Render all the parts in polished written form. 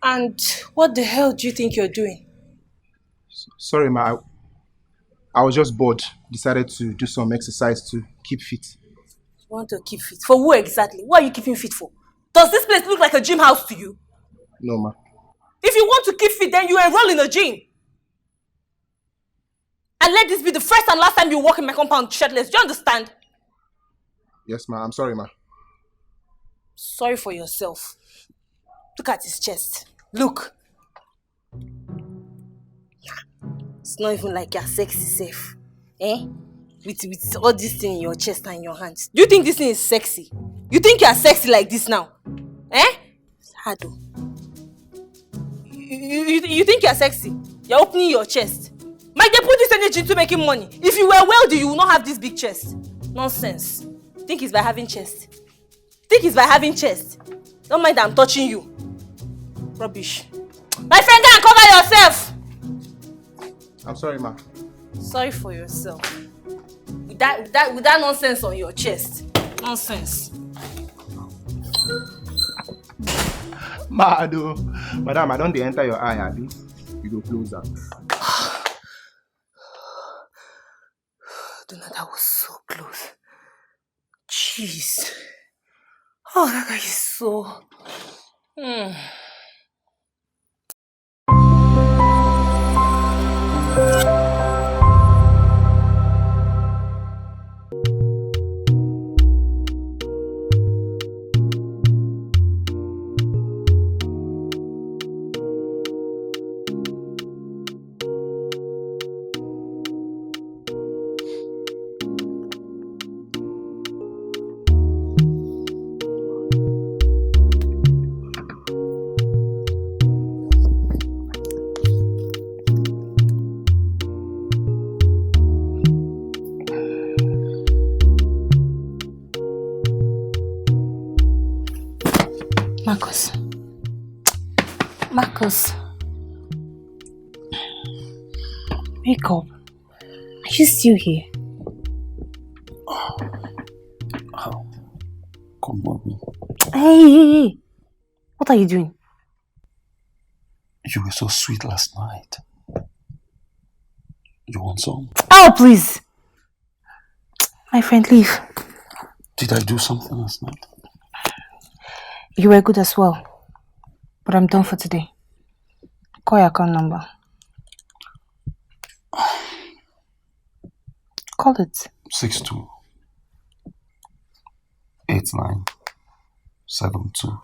And what the hell do you think you're doing? Sorry, ma. I was just bored. Decided to do some exercise to keep fit. You want to keep fit? For who exactly? What are you keeping fit for? Does this place look like a gym house to you? No, ma. If you want to keep fit, then you enroll in a gym. And let this be the first and last time you walk in my compound shirtless. Do you understand? Yes, ma. I'm sorry, ma. Sorry for yourself. Look at his chest. Look. It's not even like you're sexy safe. Eh? With all this thing in your chest and in your hands. Do you think this thing is sexy? You think you're sexy like this now? Eh? It's hard though. You think you're sexy? You're opening your chest. Might they put this energy into making money? If you were wealthy, you would not have this big chest. Nonsense. Think it's by having chest. Think it's by having chest. Don't mind that I'm touching you. Rubbish. My friend, go and cover yourself. I'm sorry, ma. Sorry for yourself. With that nonsense on your chest. Nonsense. Ma, do. Madam, I don't enter your eye, Abby. You go closer. Donna, that was so close. Jeez. Oh, that guy is so... Marcus. Wake up. Are you still here? Oh, come on. Hey. What are you doing? You were so sweet last night. You want some? Oh, please. My friend, leave. Did I do something last night? You were good as well. But I'm done for today. Call your account number. Call it. 62 89 72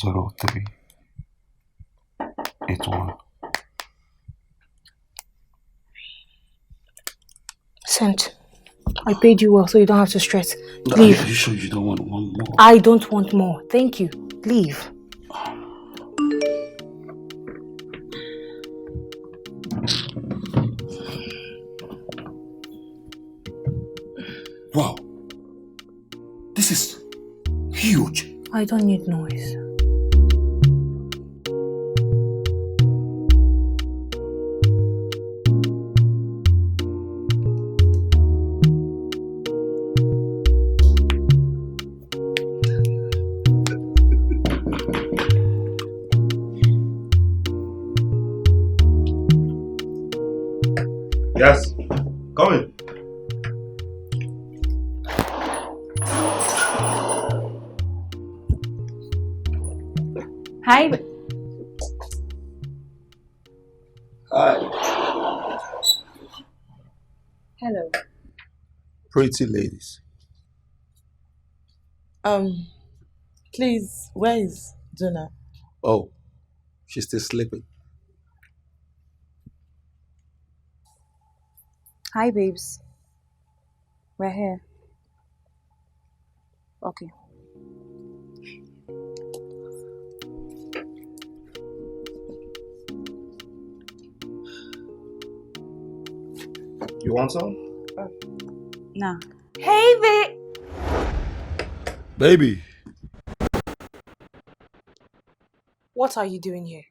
03 81. Sent. I paid you well, so you don't have to stress. Leave. Are you sure you don't want one more? I don't want more. Thank you. Leave. Wow. This is huge. I don't need noise. Yes. Come in. Hi. Hi. Hello. Pretty ladies. Please, where is Donna? Oh, she's still sleeping. Hi, babes. We're here. Okay. You want some? Nah. Hey, babe. Baby. What are you doing here?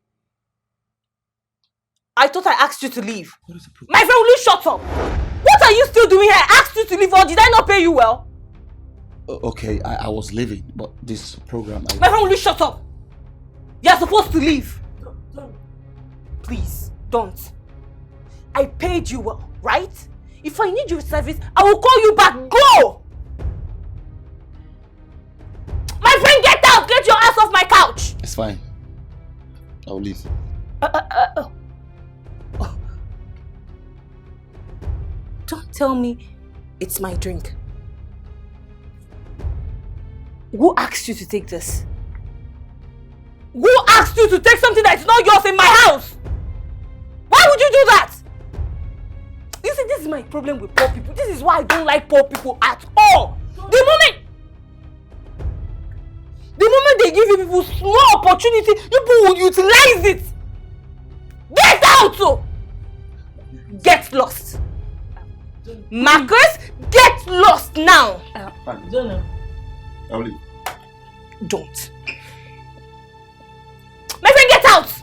I thought I asked you to leave. My friend, will you shut up? What are you still doing here? I asked you to leave, or did I not pay you well? Okay, I was leaving, but this program... My friend, will you shut up? You're supposed to leave. Don't. Please, don't. I paid you well, right? If I need your service, I will call you back. Go! My friend, get out! Get your ass off my couch! It's fine. I'll leave. Don't tell me it's my drink. Who asked you to take this? Who asked you to take something that's not yours in my house? Why would you do that? You see, this is my problem with poor people. This is why I don't like poor people at all. The moment they give you people small opportunity, people will utilize it. Get out! So get lost. Marcus, get lost now. I'll leave. Don't. My friend, get out!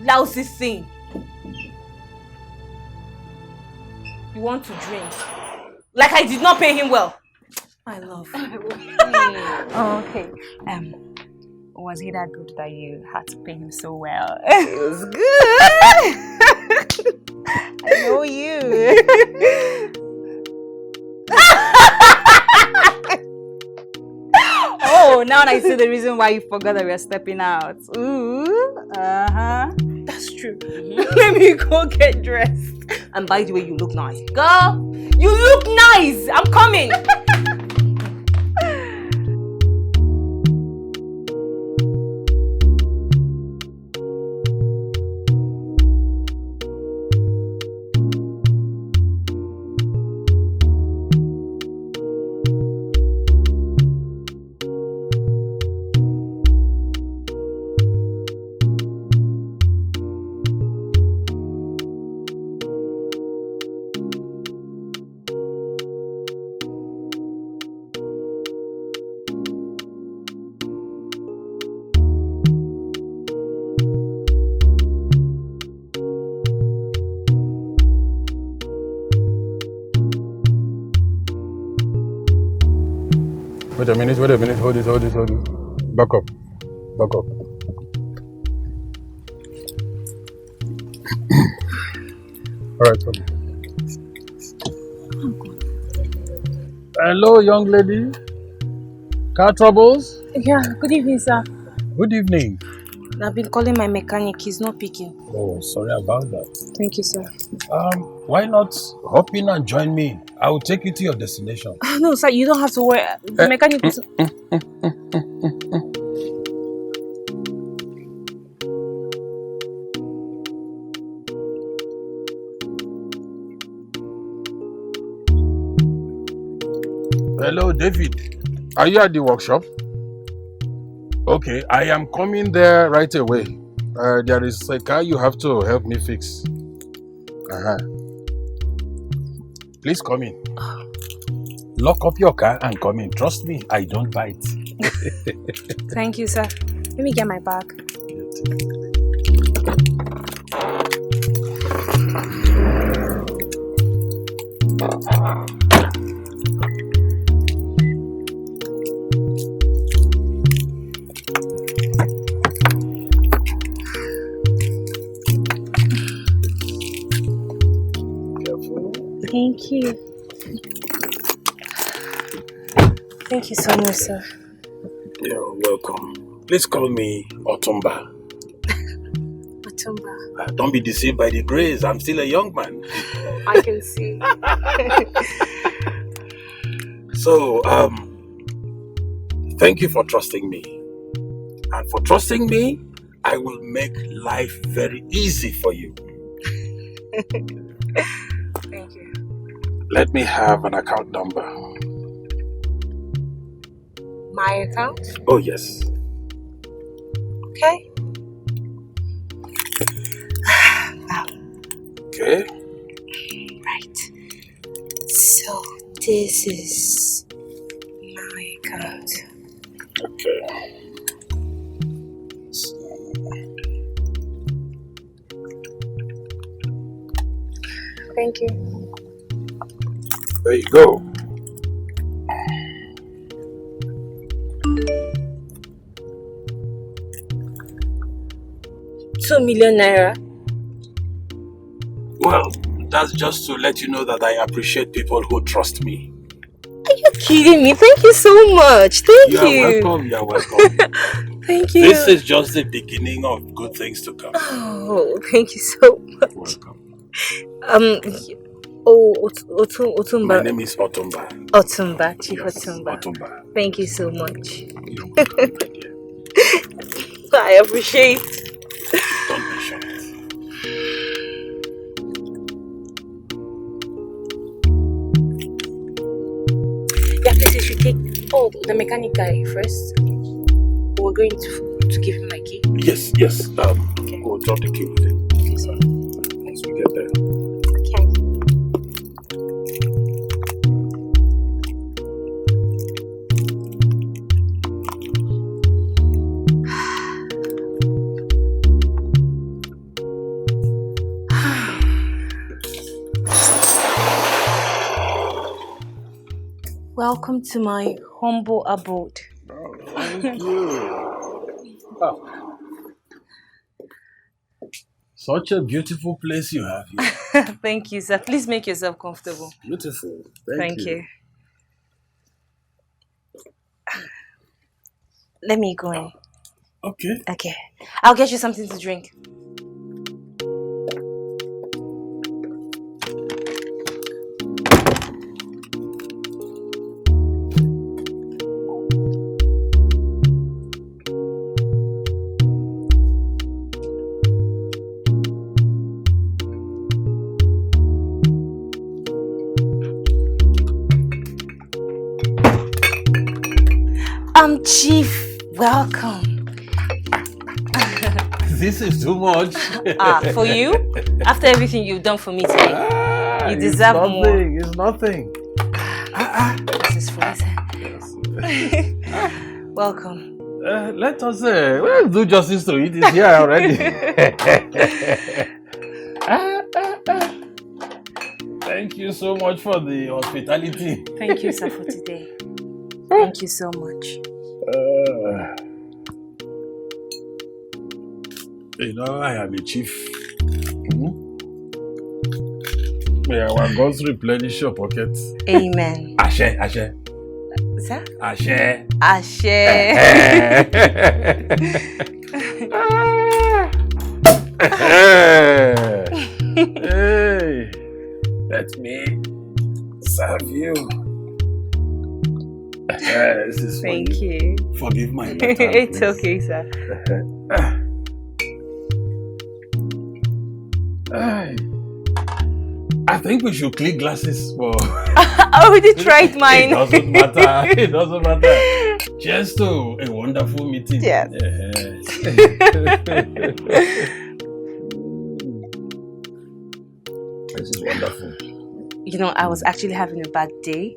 Lousy thing. You want to drink? Like I did not pay him well. I love you. Oh, okay. Was he that good that you had to pay him so well? It was good. I know you. Oh, now I see the reason why you forgot that we are stepping out. Ooh, That's true. Let me go get dressed. And by the way, you look nice. Girl, you look nice. I'm coming. Wait a minute, hold it. Back up. Alright, okay. Hello, young lady. Car troubles? Yeah, good evening, sir. Good evening. I've been calling my mechanic. He's not picking. Oh, sorry about that. Thank you, sir. Why not hop in and join me? I will take you to your destination. No, sir, you don't have to worry. The mechanic is... Hello, David. Are you at the workshop? Okay, I am coming there right away. There is a car you have to help me fix. Please come in. Lock up your car and come in. Trust me, I don't bite. Thank you, sir. Let me get my bag. Thank you. Thank you so much, sir. You're welcome. Please call me Otumba. Otumba. Don't be deceived by the grace. I'm still a young man. I can see. So, thank you for trusting me. And for trusting me, I will make life very easy for you. Thank you. Let me have an account number. My account? Oh, yes. Okay. Okay. Right. So, this is Thank you. There you go. ₦2 million. Well, that's just to let you know that I appreciate people who trust me. Are you kidding me? Thank you so much. Thank You are you. welcome, you are welcome. Thank you. This is just the beginning of good things to come. Oh, thank you so much. Welcome. Otumba. My name is Otumba. Otumba, Chief Yes, Otumba. Otumba. Thank you so much. You're welcome, my dear. I appreciate. Don't mention it. Yeah, please, you should take the mechanic guy first. We're going to give him my key. Yes. Okay. We'll drop the key with him. Okay, sir. Once we get there. Okay. Welcome to my humble abode. Oh, thank you. Such a beautiful place you have here. Thank you, sir. Please make yourself comfortable. Beautiful. Thank you. Let me go in. Okay. Okay. I'll get you something to drink. Chief, welcome. This is too much. For you? After everything you've done for me today, you deserve more. It's nothing. This is for you. Welcome. Let us do justice to it. It's here already. Thank you so much for the hospitality. Thank you, sir, for today. Thank you so much. You know, I am a chief. May our gods replenish your pockets. Amen. Ashe. Sir? Ashe. Ashe. Hey, let me serve you. This is for Thank you. Forgive my letter. It's okay, sir. I think we should click glasses for. I already tried mine. It doesn't matter. Cheers to a wonderful meeting. Yes. This is wonderful. You know, I was actually having a bad day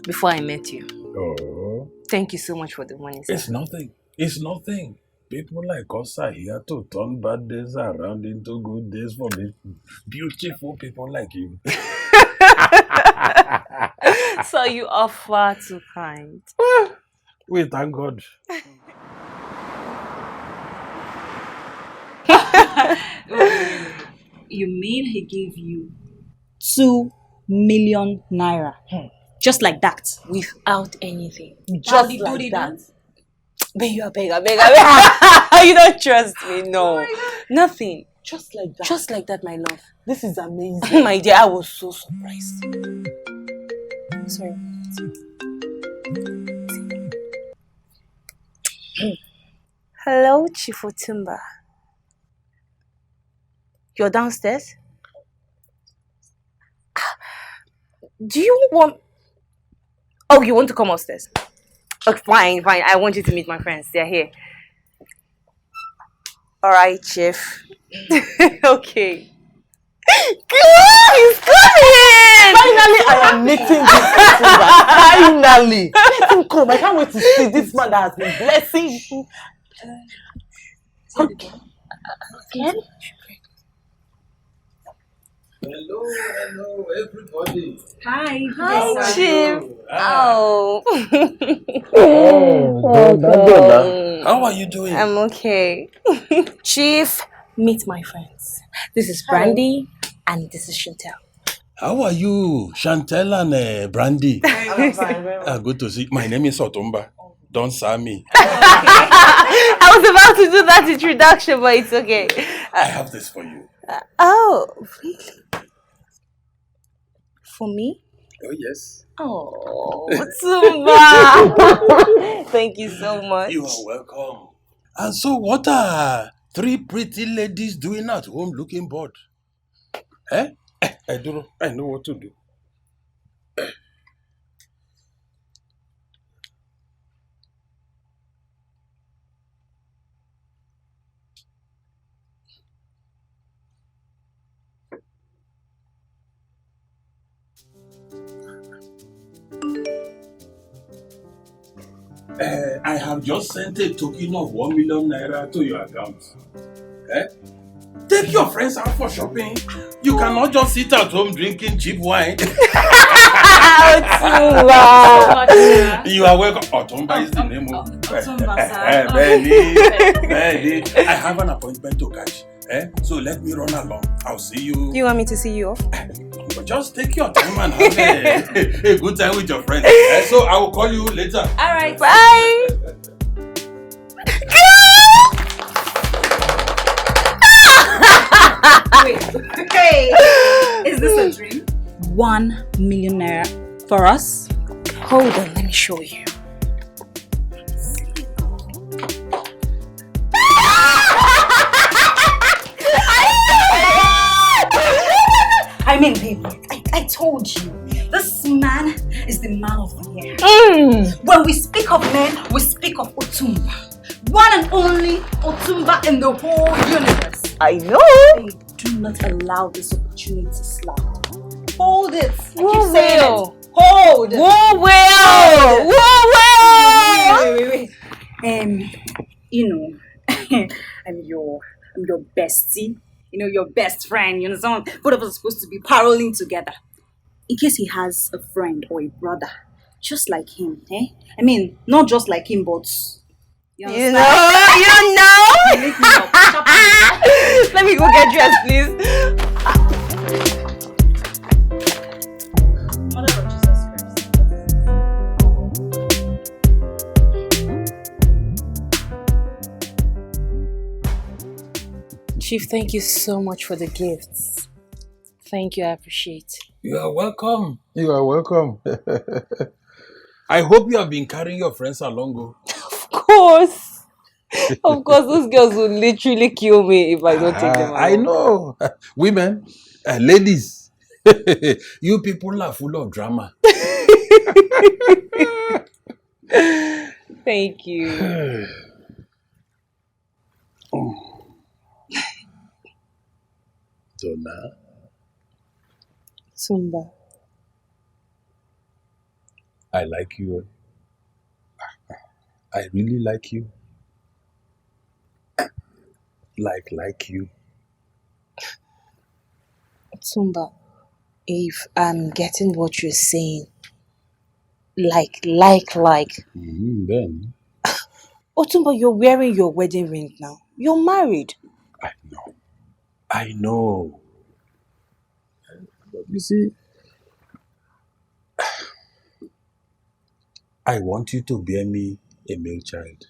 before I met you. Oh. Thank you so much for the money, sir. It's nothing. People like us are here to turn bad days around into good days for beautiful people like you. So you are far too kind. We thank God. You mean he gave you 2 million naira? Just like that? Without anything. Just like that? Beg. You don't trust me, no. Nothing. Just like that? Just like that, my love. This is amazing. My dear, I was so surprised. Sorry. Hello, Chief Otumba. You're downstairs? Do you want... Oh, you want to come upstairs? Okay, fine. I want you to meet my friends. They're here. Alright, Chief. Okay. God, he's coming! Finally, I am meeting this Otumba. Finally! Let him come. I can't wait to see this man that has been blessing you. Again? Hello, everybody. Hi. Hi, Chief. Oh. How are you doing? I'm okay. Chief, meet my friends. This is Brandy and this is Chantel. How are you, Chantel and Brandy? I'm fine, very well. Good to see. My name is Otumba. Don't sir me. I was about to do that introduction, but it's okay. I have this for you. Oh, really? For me? Oh yes. Oh, Tumba. Thank you so much. You are welcome. And so, what are three pretty ladies doing at home looking bored? Eh? I don't know. I know what to do. I have just sent a token of 1 million naira to your account. Eh? Take your friends out for shopping. You cannot just sit at home drinking cheap wine. You are welcome. Otumba is the name of Benny. I have an appointment to catch. So let me run along. I'll see you. Do you want me to see you off? But just take your time and have a good time with your friends. So I will call you later. All right. Bye. Wait. Hey. Is this a dream? 1 million naira for us? Hold on, let me show you. I mean, baby, I told you. This man is the man of the year. When we speak of men, we speak of Otumba. One and only Otumba in the whole universe. I know. Hey, do not allow this opportunity to slap. Hold it. I keep Who saying will? it. Hold. Who will? Wait. You know, I'm your bestie. You know, your best friend. You know, both of us are supposed to be paroling together. In case he has a friend or a brother, just like him, eh? I mean, not just like him, but you You understand? know. Make me up. Let me go get dressed, please. Mother of Jesus Christ. Chief, thank you so much for the gifts. Thank you, I appreciate it. You are welcome. You are welcome. I hope you have been carrying your friends along. Of course. Of course, those girls will literally kill me if I don't take them along. I know. Women, ladies, you people are full of drama. Thank you. Donna. Tumba. I like you. I really like you. Like you. Tumba, if I'm getting what you're saying, like. Then Oh, Tumba, you're wearing your wedding ring now. You're married. I know. But you see, I want you to bear me a male child.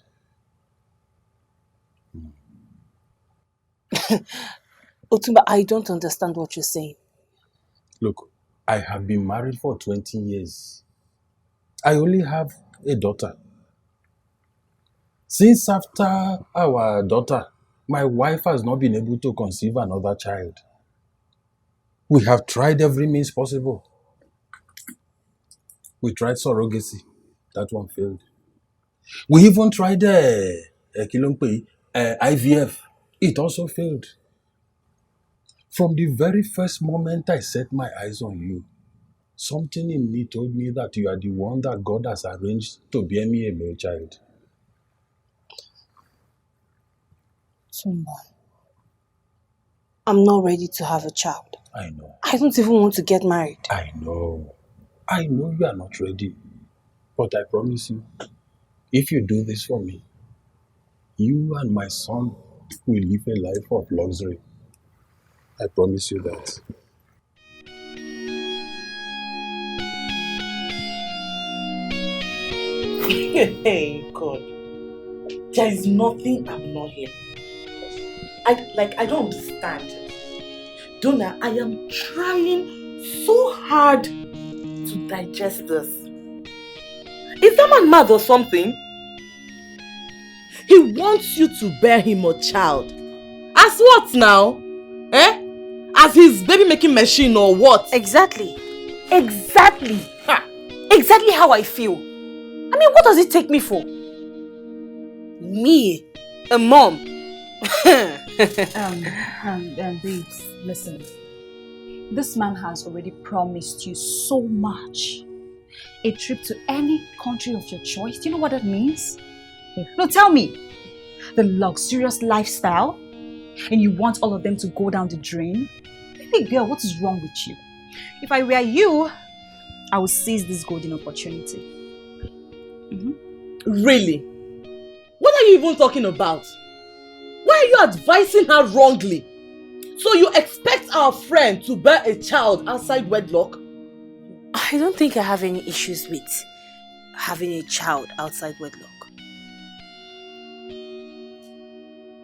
Otumba, I don't understand what you're saying. Look, I have been married for 20 years. I only have a daughter. Since after our daughter, my wife has not been able to conceive another child. We have tried every means possible. We tried surrogacy. That one failed. We even tried IVF. It also failed. From the very first moment I set my eyes on you, something in me told me that you are the one that God has arranged to bear me a male child. Tumba, I'm not ready to have a child. I know. I don't even want to get married. I know. I know you are not ready. But I promise you, if you do this for me, you and my son will live a life of luxury. I promise you that. Hey, God. There is nothing I'm not hearing. I don't understand. Donna, I am trying so hard to digest this. Is that man mad or something? He wants you to bear him a child. As what now? Eh? As his baby making machine or what? Exactly. Exactly. Ha. Exactly how I feel. I mean, what does it take me for? Me, a mom. Babes, listen. This man has already promised you so much. A trip to any country of your choice. Do you know what that means? No, tell me. The luxurious lifestyle? And you want all of them to go down the drain? Baby girl, what is wrong with you? If I were you, I would seize this golden opportunity. Really? What are you even talking about? Why are you advising her wrongly? So you expect our friend to bear a child outside wedlock? I don't think I have any issues with having a child outside wedlock.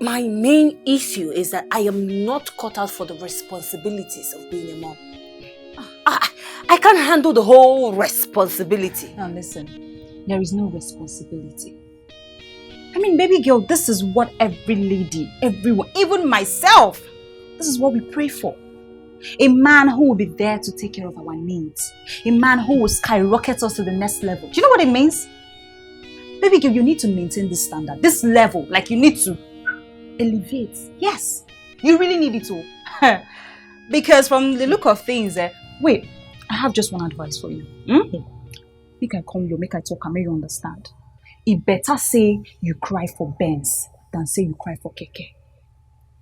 My main issue is that I am not cut out for the responsibilities of being a mom. I can't handle the whole responsibility. Now listen, there is no responsibility. I mean, baby girl, this is what every lady, everyone, even myself, this is what we pray for. A man who will be there to take care of our needs. A man who will skyrocket us to the next level. Do you know what it means? Baby girl, you need to maintain this standard, this level, like you need to elevate. Yes, you really need it to. Because from the look of things, wait, I have just one advice for you. Make I come low, make I talk and make you understand. It better say you cry for Benz than say you cry for Keke.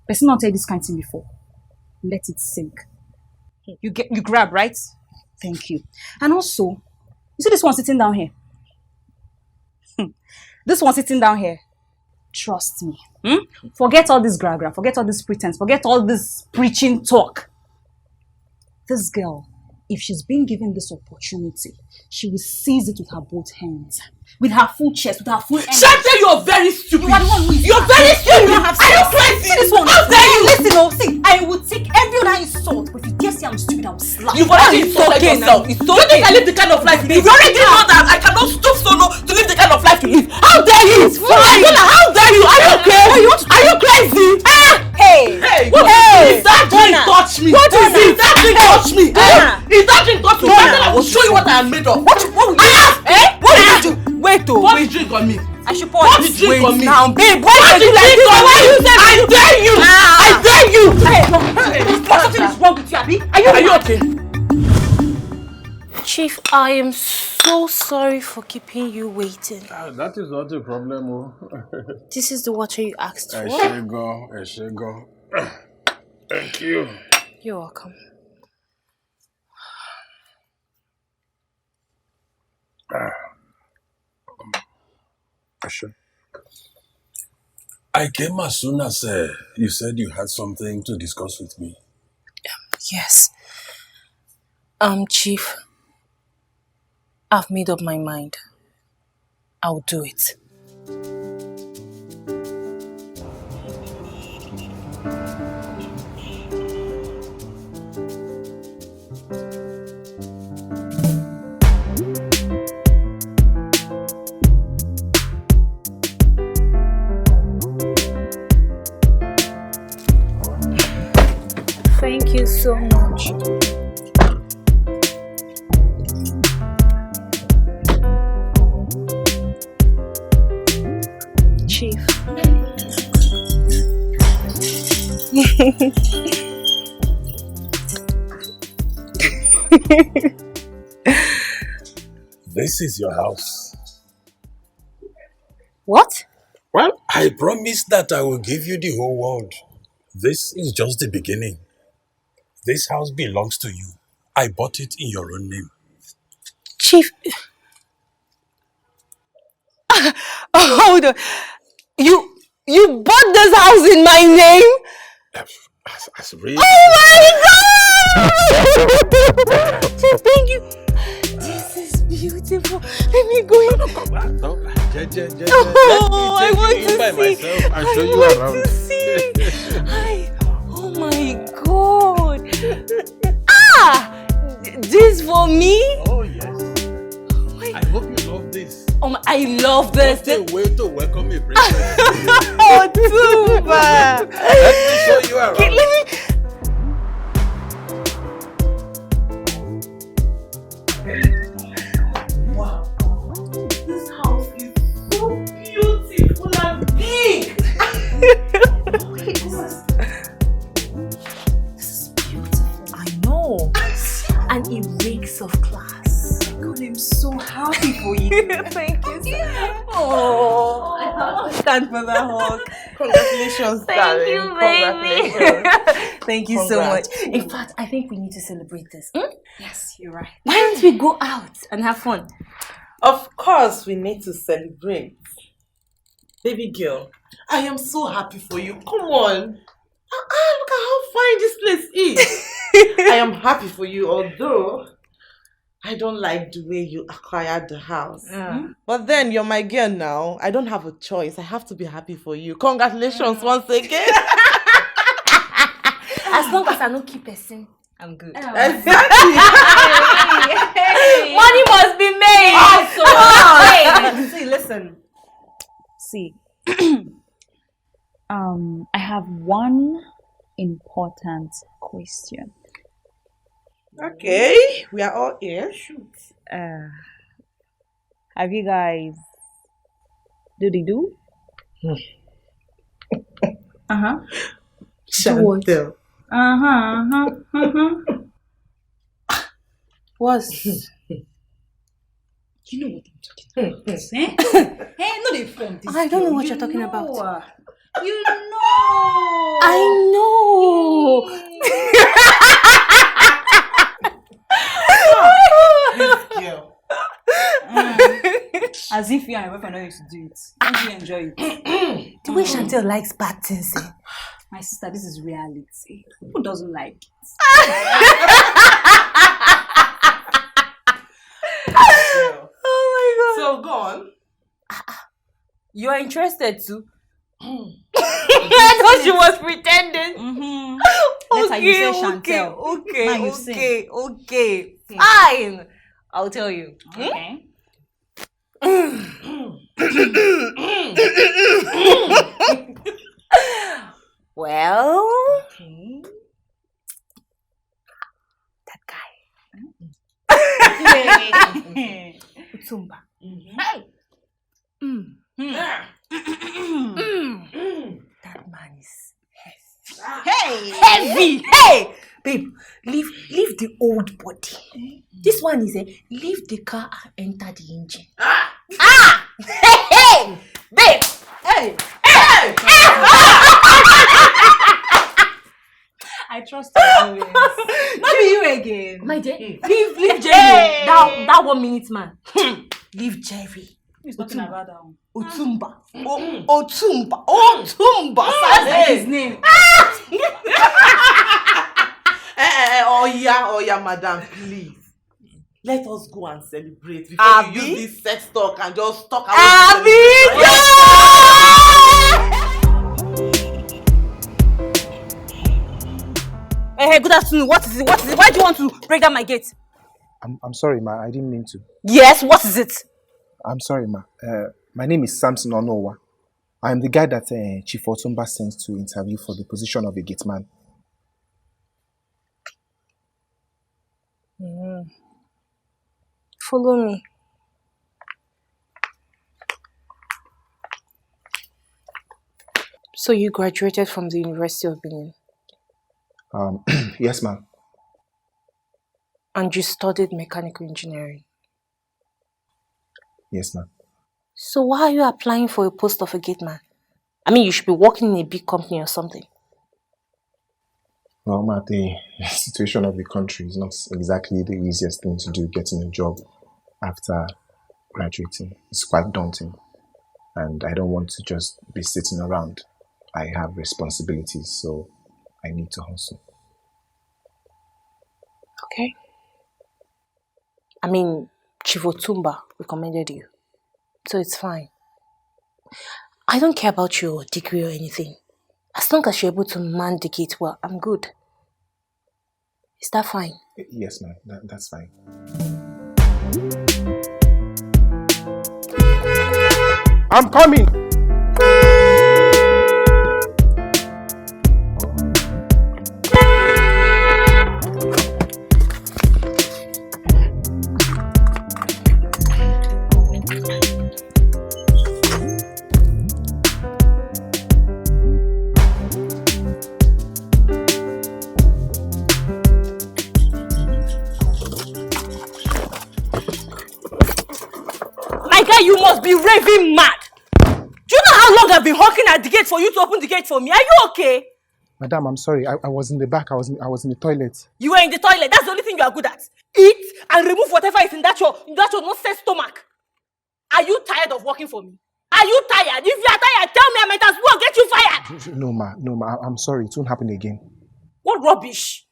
Person not tell you this kind of thing before. Let it sink. You grab, right? Thank you. And also, you see this one sitting down here? This one sitting down here. Trust me. Forget all this gra-gra, forget all this pretense, forget all this preaching talk. This girl, if she's been given this opportunity, she will seize it with her both hands. With her full chest, with her full energy. Shante, you're very stupid. You are the one who is You're very stupid. Are you crazy? See this one. How dare you? Listen, oh, see, I will take every other insult, but if you dare say I'm stupid, I will slap. You've already insulted yourself. It's You think I live the kind of life you live? You already know that I cannot stoop so low to live the kind of life you live. How dare you? It's fine. How dare you? Are you okay? Are you crazy? Hey! What is that drink touch me? What is it? That drink touch me? Is that drink touch me? I will show you what I am made of. What will you do? What will you do? Wait, oh, What wait. the drink on me? I should pour What this. the drink on me? Now, babe, What the drink on me? I dare you! I dare you! Something is wrong with you, Abi. Are you okay? Chief, I am so sorry for keeping you waiting. That is not a problem. Oh. This is the water you asked for. Eshego. Thank you. You're welcome. I came as soon as you said you had something to discuss with me. Yes. Chief, I've made up my mind. I'll do it. Thank you so much. Chief. This is your house. What? Well, I promised that I will give you the whole world. This is just the beginning. This house belongs to you. I bought it in your own name. Chief, hold on. You bought this house in my name? As really. Oh my God! Chief, thank you. This is beautiful. Let me go in. Come back. No, Oh, I want to by see. myself and show you I around. want to see. Oh my God. This for me? Oh yes. I hope you love this. I love this. What a way to welcome a princess. Oh, Tumba. Let me show you around. Okay, let me. Wow. This house is so beautiful and big. This is beautiful. I know. And it reeks of class. God, I'm so happy for you. Thank you, sir. Oh, stand for the hug. Congratulations, Thank darling. you, baby. Congratulations. Thank you so much. Congrats. In fact, I think we need to celebrate this. Yes, you're right. Why don't we go out and have fun? Of course, we need to celebrate. Baby girl, I am so happy for you. Come on. Look at how fine this place is. I am happy for you, although I don't like the way you acquired the house. But then you're my girl now. I don't have a choice. I have to be happy for you. Congratulations once again. As long as I don't keep person, I'm good. Exactly. Money must be made. See, listen. See, I have one important question. Okay, we are all here. Shoot. Have you guys do? Chantel. What's You know what I'm talking about. Hey, no, they form this. I don't know girl. what you're talking about. You know. I know. Girl. As if you and your boyfriend don't used to do it. Don't you enjoy it? The way Chantel likes bad things. My sister, this is reality. Who doesn't like it? Girl. Oh my God. So go on. You are interested too? I thought she was pretending. Later you say Chantel. Now you Okay. Fine. I'll tell you. Okay. Well, Okay. that guy, Hey. Utumba. That man is heavy. Hey, babe, leave the old body. This one is leave the car and enter the engine. Hey, babe. Hey. I trust you always. Not be you again. My dear, leave Jerry. That 1 minute man. Leave Jerry. Who's talking about that one? Utumba. Otumba. That's his name. Oh yeah, madam, please. Let us go and celebrate before Abi? you use this sex talk and just talk about Hey, good afternoon. What is it? Why do you want to break down my gate? I'm sorry, ma. I didn't mean to. Yes, what is it? I'm sorry, ma. My name is Samson Onowa. I'm the guy that Chief Otumba sent to interview for the position of a gateman. Follow me. So you graduated from the University of Benin Yes, ma'am. and you studied mechanical engineering. Yes, ma'am. So why are you applying for a post of a gateman? I mean, you should be working in a big company or something. Well, Ma, the situation of the country is not exactly the easiest thing to do, getting a job after graduating. It's quite daunting. And I don't want to just be sitting around. I have responsibilities, so I need to hustle. Okay. I mean, Chief Otumba recommended you. So it's fine. I don't care about your degree or anything. As long as you're able to man the gate well, I'm good. Is that fine? Yes, ma'am. That's fine. I'm coming! You must be raving mad. Do you know how long I've been honking at the gate for you to open the gate for me? Are you okay? Madam, I'm sorry. I was in the back. I was in the toilet. You were in the toilet. That's the only thing you are good at. Eat and remove whatever is in that your nonsense stomach. Are you tired of working for me? Are you tired? If you are tired, tell me I might as well get you fired. No, ma. I'm sorry. It won't happen again. What rubbish?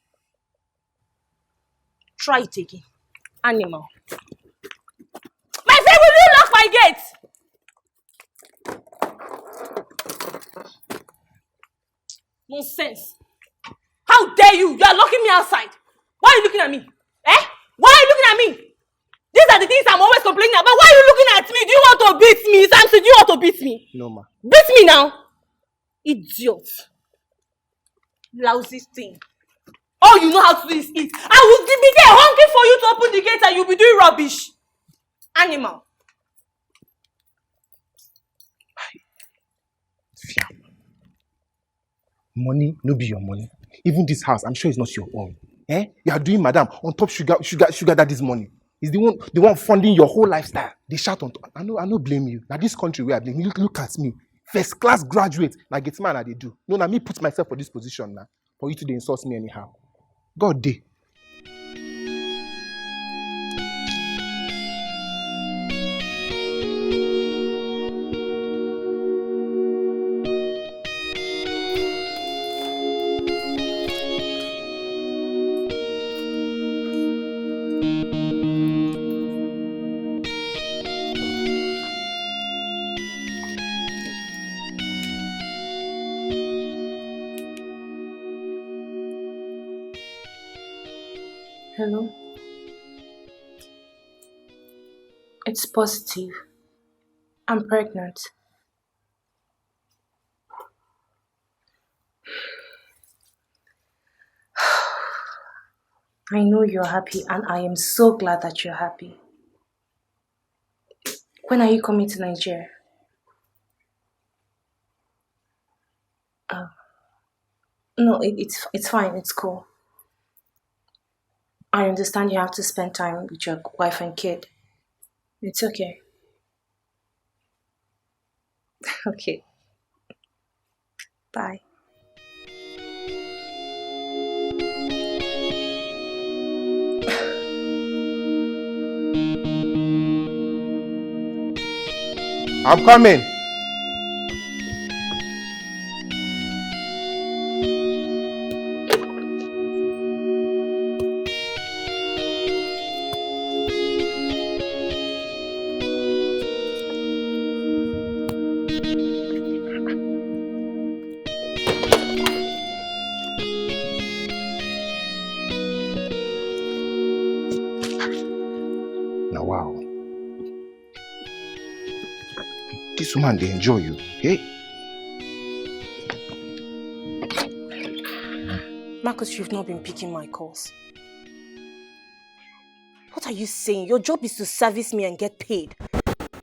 Try it again. Animal. My friend, will you lock my gate? Nonsense. How dare you? You are locking me outside. Why are you looking at me? Eh? Why are you looking at me? These are the things I'm always complaining about. Why are you looking at me? Do you want to beat me? Samson, do you want to beat me? No, ma. Beat me now. Idiot. Lousy thing. All you know how to do is eat. I will be there hungry for you to open the gate and you'll be doing rubbish. Animal. Money no be your money. Even this house, I'm sure it's not your own. Eh? You are doing madam on top sugar daddy's money. Is the one funding your whole lifestyle. They shout on top. I no blame you. Now this country where I blame you. Look at me. First class graduate. Now Gateman I they do. No, now me put myself for this position now. For you to dey insult me anyhow. God day. Hello? It's positive. I'm pregnant. I know you're happy and I am so glad that you're happy. When are you coming to Nigeria? No, it's fine, it's cool. I understand you have to spend time with your wife and kid. It's okay. Okay. Bye. I'm coming. Now, wow. This woman, they enjoy you. Hey. Marcus, you've not been picking my calls. What are you saying? Your job is to service me and get paid.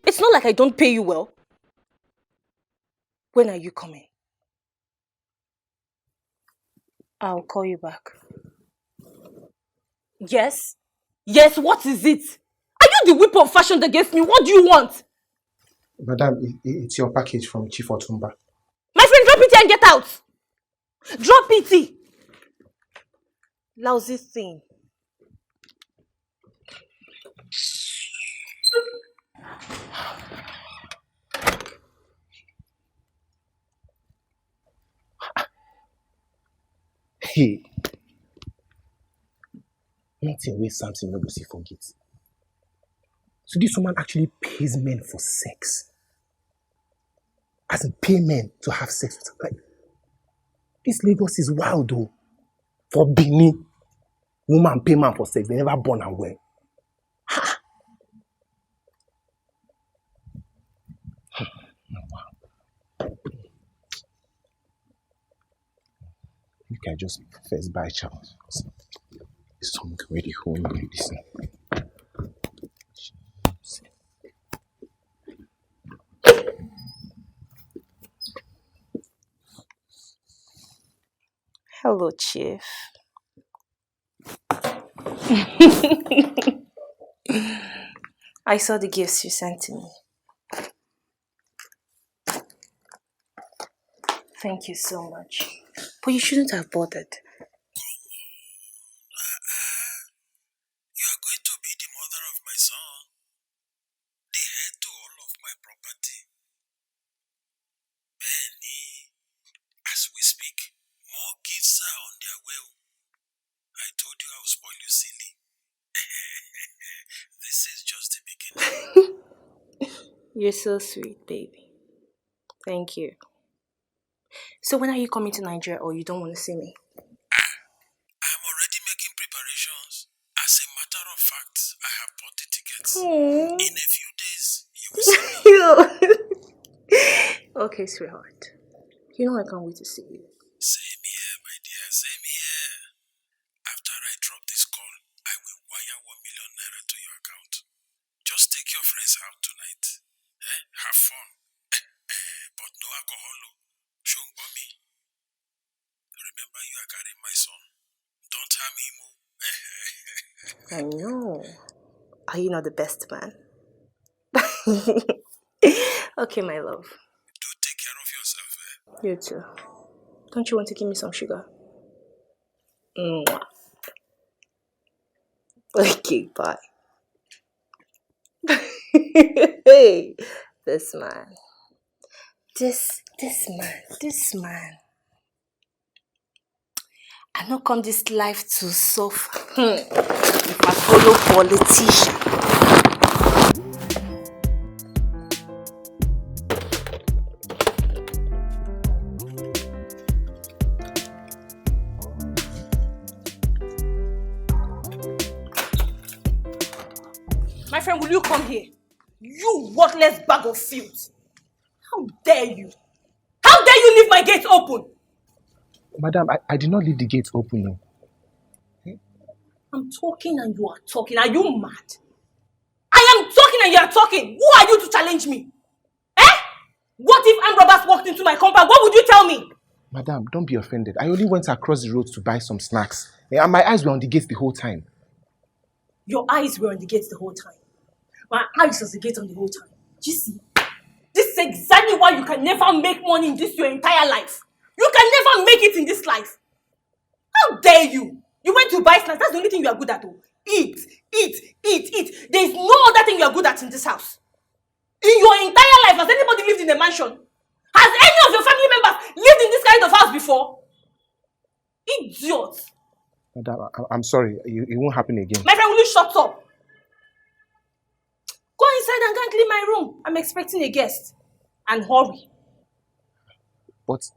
It's not like I don't pay you well. When are you coming? I'll call you back. Yes? Yes, what is it? Are you the whip of fashion against me? What do you want? Madam, it's your package from Chief Otumba. My friend, drop it and get out. Drop it. Lousy thing. Hey, nothing wey something no go see forget. So this woman actually pays men for sex. As in pay men to have sex with her. Like, this Lagos is wild though. For Benin, woman pay man for sex, they never born and well. You can just first buy child. Some already hold me like this. Hello, Chief. I saw the gifts you sent to me. Thank you so much. But you shouldn't have bothered. You are going to be the mother of my son, the heir to all of my property. Benny, as we speak, more gifts are on their way. I told you I will spoil you silly. This is just the beginning. You're so sweet, baby. Thank you. So when are you coming to Nigeria, or you don't want to see me? I am already making preparations. As a matter of fact, I have bought the tickets. Aww. In a few days, you will see me. Okay, sweetheart. You know I can't wait to see you. Same here, my dear, same here. After I drop this call, I will wire 1 million naira to your account. Just take your friends out tonight. Have fun. But no alcohol. Show me. Remember, you are carrying my son. Don't harm him. I know. Are you not the best man? Okay, my love. Do take care of yourself. You too. Don't you want to give me some sugar? Mwah. Okay, bye. Hey, this man. This man. I no come this life to suffer. If I follow politician. My friend, will you come here? You worthless bag of filth. How dare you? How dare you leave my gate open? Madam, I did not leave the gate open. No. I'm talking and you are talking. Are you mad? I am talking and you are talking. Who are you to challenge me? Eh? What if armed robbers walked into my compound? What would you tell me? Madam, don't be offended. I only went across the road to buy some snacks. And my eyes were on the gate the whole time. Your eyes were on the gate the whole time. My eyes was the gate on the whole time. Do you see? This is exactly why you can never make money in this your entire life. You can never make it in this life. How dare you? You went to buy snacks. That's the only thing you are good at. Eat. There is no other thing you are good at in this house. In your entire life, has anybody lived in a mansion? Has any of your family members lived in this kind of house before? Idiot. Madam, I'm sorry. It won't happen again. My friend, will you shut up? Go inside and go and clean my room. I'm expecting a guest. And hurry. But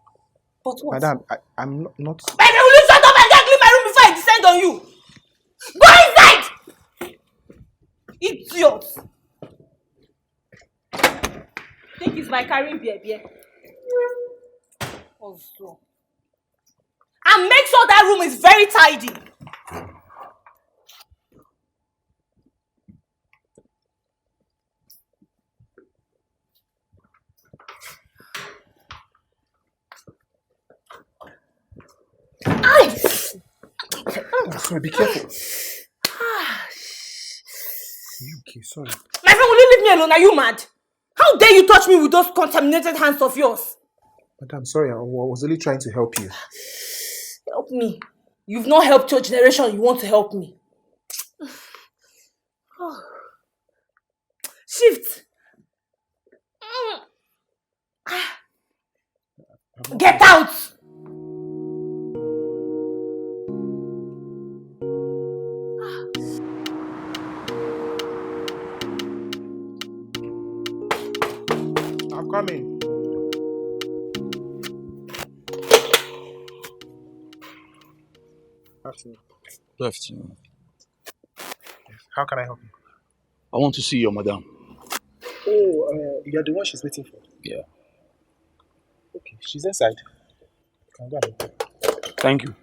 what? Madam, I'm not... My friend, will you shut up and go and clean my room before I descend on you? Go inside! Idiot. Think it's my carrying beer. Also. And make sure that room is very tidy. I'm sorry, be careful. You okay? Sorry. My friend, will you leave me alone? Are you mad? How dare you touch me with those contaminated hands of yours? Madam, sorry. I was only trying to help you. Help me. You've not helped your generation, you want to help me. Shift. Get out! I'm coming. Afternoon. Good afternoon. How can I help you? I want to see your madam. Oh, you're the one she's waiting for. Yeah. Okay, she's inside. You can go and meet her. Thank you.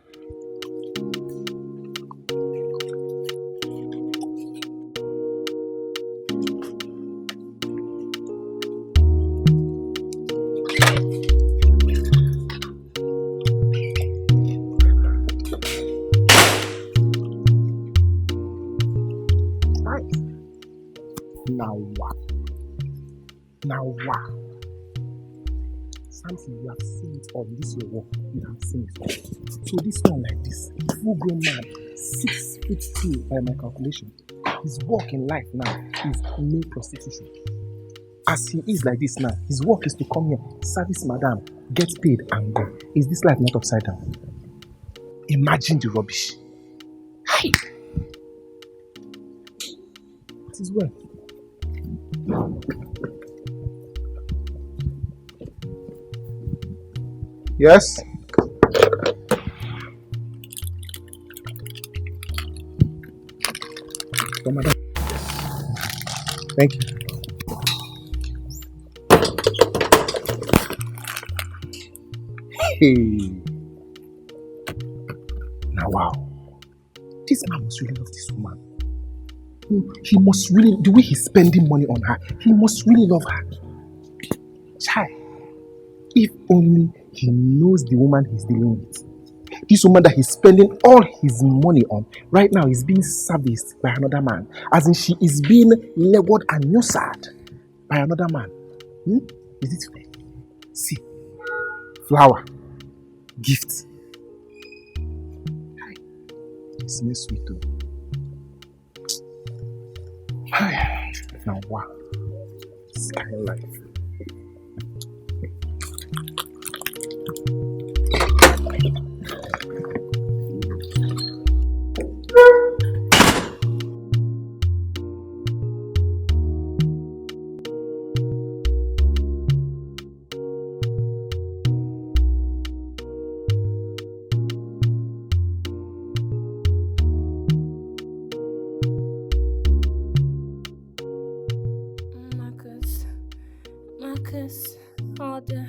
Now what? Something you have seen it all. This your work. You have seen it all. So this one like this, full grown man, 6'2" by my calculation. His work in life now is male prostitution. As he is like this now, his work is to come here, service madam, get paid and go. Is this life not upside down? Imagine the rubbish. Hi. It is well. Yes. So, madam. Thank you. Hey. Now, wow. This man must really love this woman. He must really, the way he's spending money on her, he must really love her. Chai. If only he knows the woman he's dealing with. This woman that he's spending all his money on, right now is being serviced by another man. As in, she is being leveled and nurtured by another man. Is it fair? See, flower, gift. It smells sweet too. Now, wow. This kind of life. Marcus, order.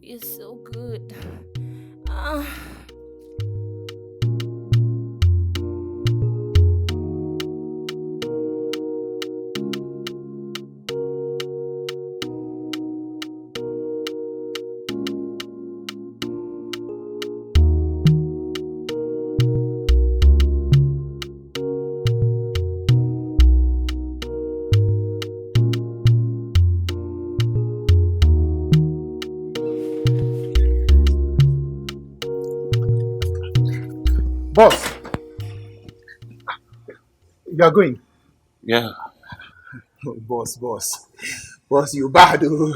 You're so good. Boss, you are going? Yeah. Boss, you bad, oh.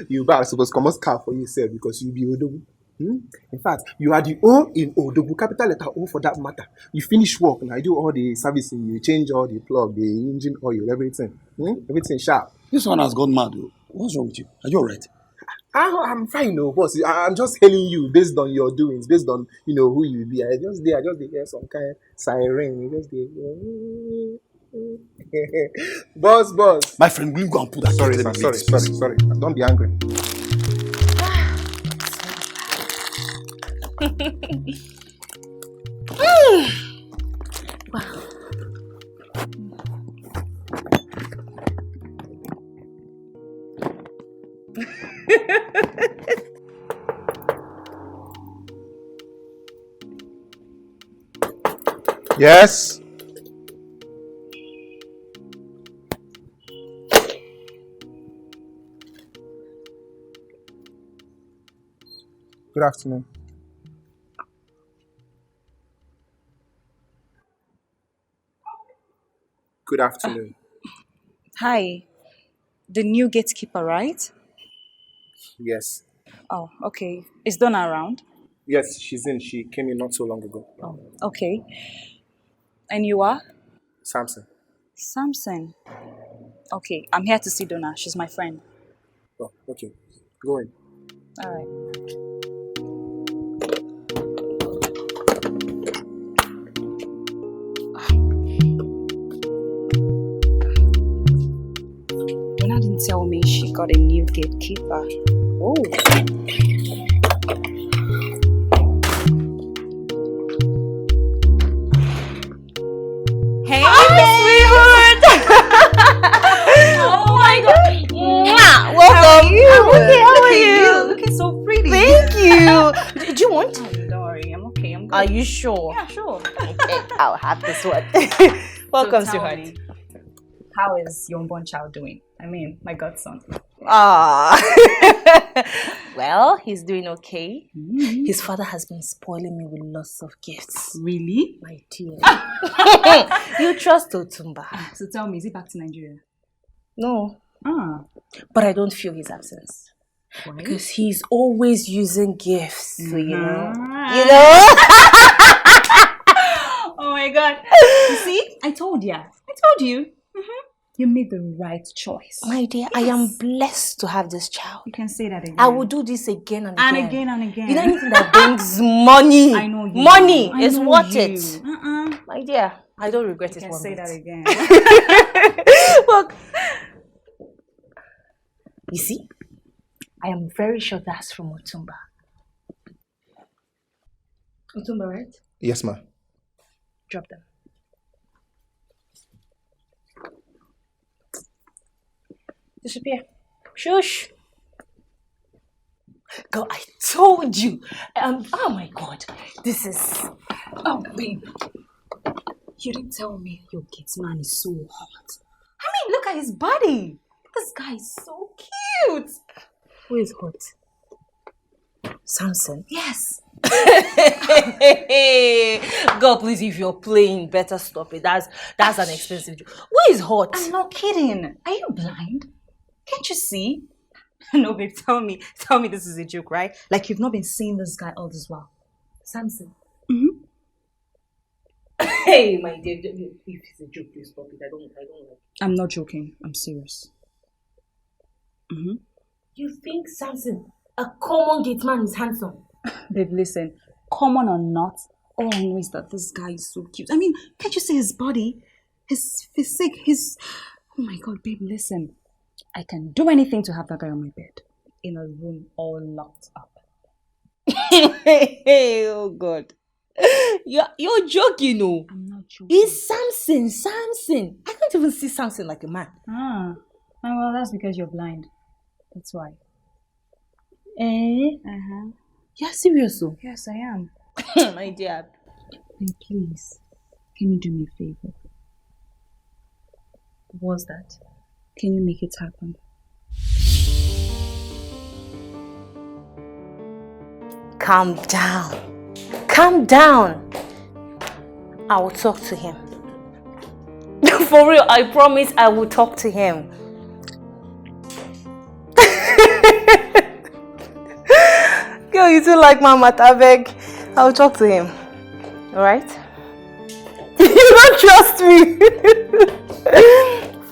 You bad. Supposed to come out car for yourself because you be Odogu. In fact, you are the O in Odogu, capital letter O for that matter. You finish work and I do all the servicing, you change all the plug, the engine oil, everything. Everything sharp. This one has gone mad, though. What's wrong with you? Are you alright? I'm fine, no, boss. I'm just hailing you based on your doings, based on who you be. I just hear some kind of siren. Boss. My friend, will you go and put that? Sorry, sir. Sorry. Don't be angry. Yes. Good afternoon. Good afternoon. Hi, the new gatekeeper, right? Yes. Oh, okay. Is Donna around? Yes, she's in. She came in not so long ago. Oh, okay. And you are? Samson. Samson. Okay, I'm here to see Donna. She's my friend. Oh, okay. Go in. All right. Donna didn't tell me she got a new gatekeeper. Oh. Hey, sweetheart! Oh my god! Mwah! Welcome. I'm okay. How Look are at you? Looking so pretty. Thank you. Do you want? Oh, don't worry, I'm okay. I'm good. Are you sure? Yeah, sure. Okay, I'll have this one. Welcome, So tell sweetheart. me, how is your unborn child doing? I mean, my godson. Ah. Well, he's doing okay. His father has been spoiling me with lots of gifts. Really? My dear. You trust Otumba. So tell me, is he back to Nigeria? No. Ah. But I don't feel his absence. Why? Because he's always using gifts. So, you know. Oh my god. You see? I told ya. I told you. You made the right choice. My dear, I am blessed to have this child. You can say that again. I will do this again and again. And again and again. You know, anything that brings money. I know you. Money I is know worth you. it. My dear, I don't regret You it can one say bit. that again. Look, you see, I am very sure that's from Otumba. Otumba, right? Yes, ma. Drop them. Disappear. Shush. Girl, I told you. Oh my God. This is... Oh, babe. You didn't tell me your Gateman is so hot. I mean, look at his body. This guy is so cute. Who is hot? Samson. Yes. God, please, if you're playing, better stop it. That's an expensive joke. Who is hot? I'm not kidding. Are you blind? Can't you see? No, babe, tell me this is a joke, right? Like you've not been seeing this guy all this while. Samson. Mm-hmm. Hey, my dear, if it's a joke, please stop it. I don't like it. I'm not joking. I'm serious. Mm-hmm. You think Samson, a common gate man, is handsome? Babe, listen. Common or not, all I know is that this guy is so cute. I mean, can't you see his body? His physique, his... Oh my God, babe, listen. I can do anything to have that guy on my bed. In a room all locked up. Oh God. You're joking, no? I'm not joking. He's Samson. I can't even see Samson like a man. Ah. Well, that's because you're blind. That's why. Eh? Uh-huh. You're serious, though? Yes, I am. My dear. And please, can you do me a favor? What's that? Can you make it happen? Calm down. Calm down. I will talk to him. For real, I promise I will talk to him. Girl, you too like Mama Tabeg. I will talk to him. Alright? You don't trust me.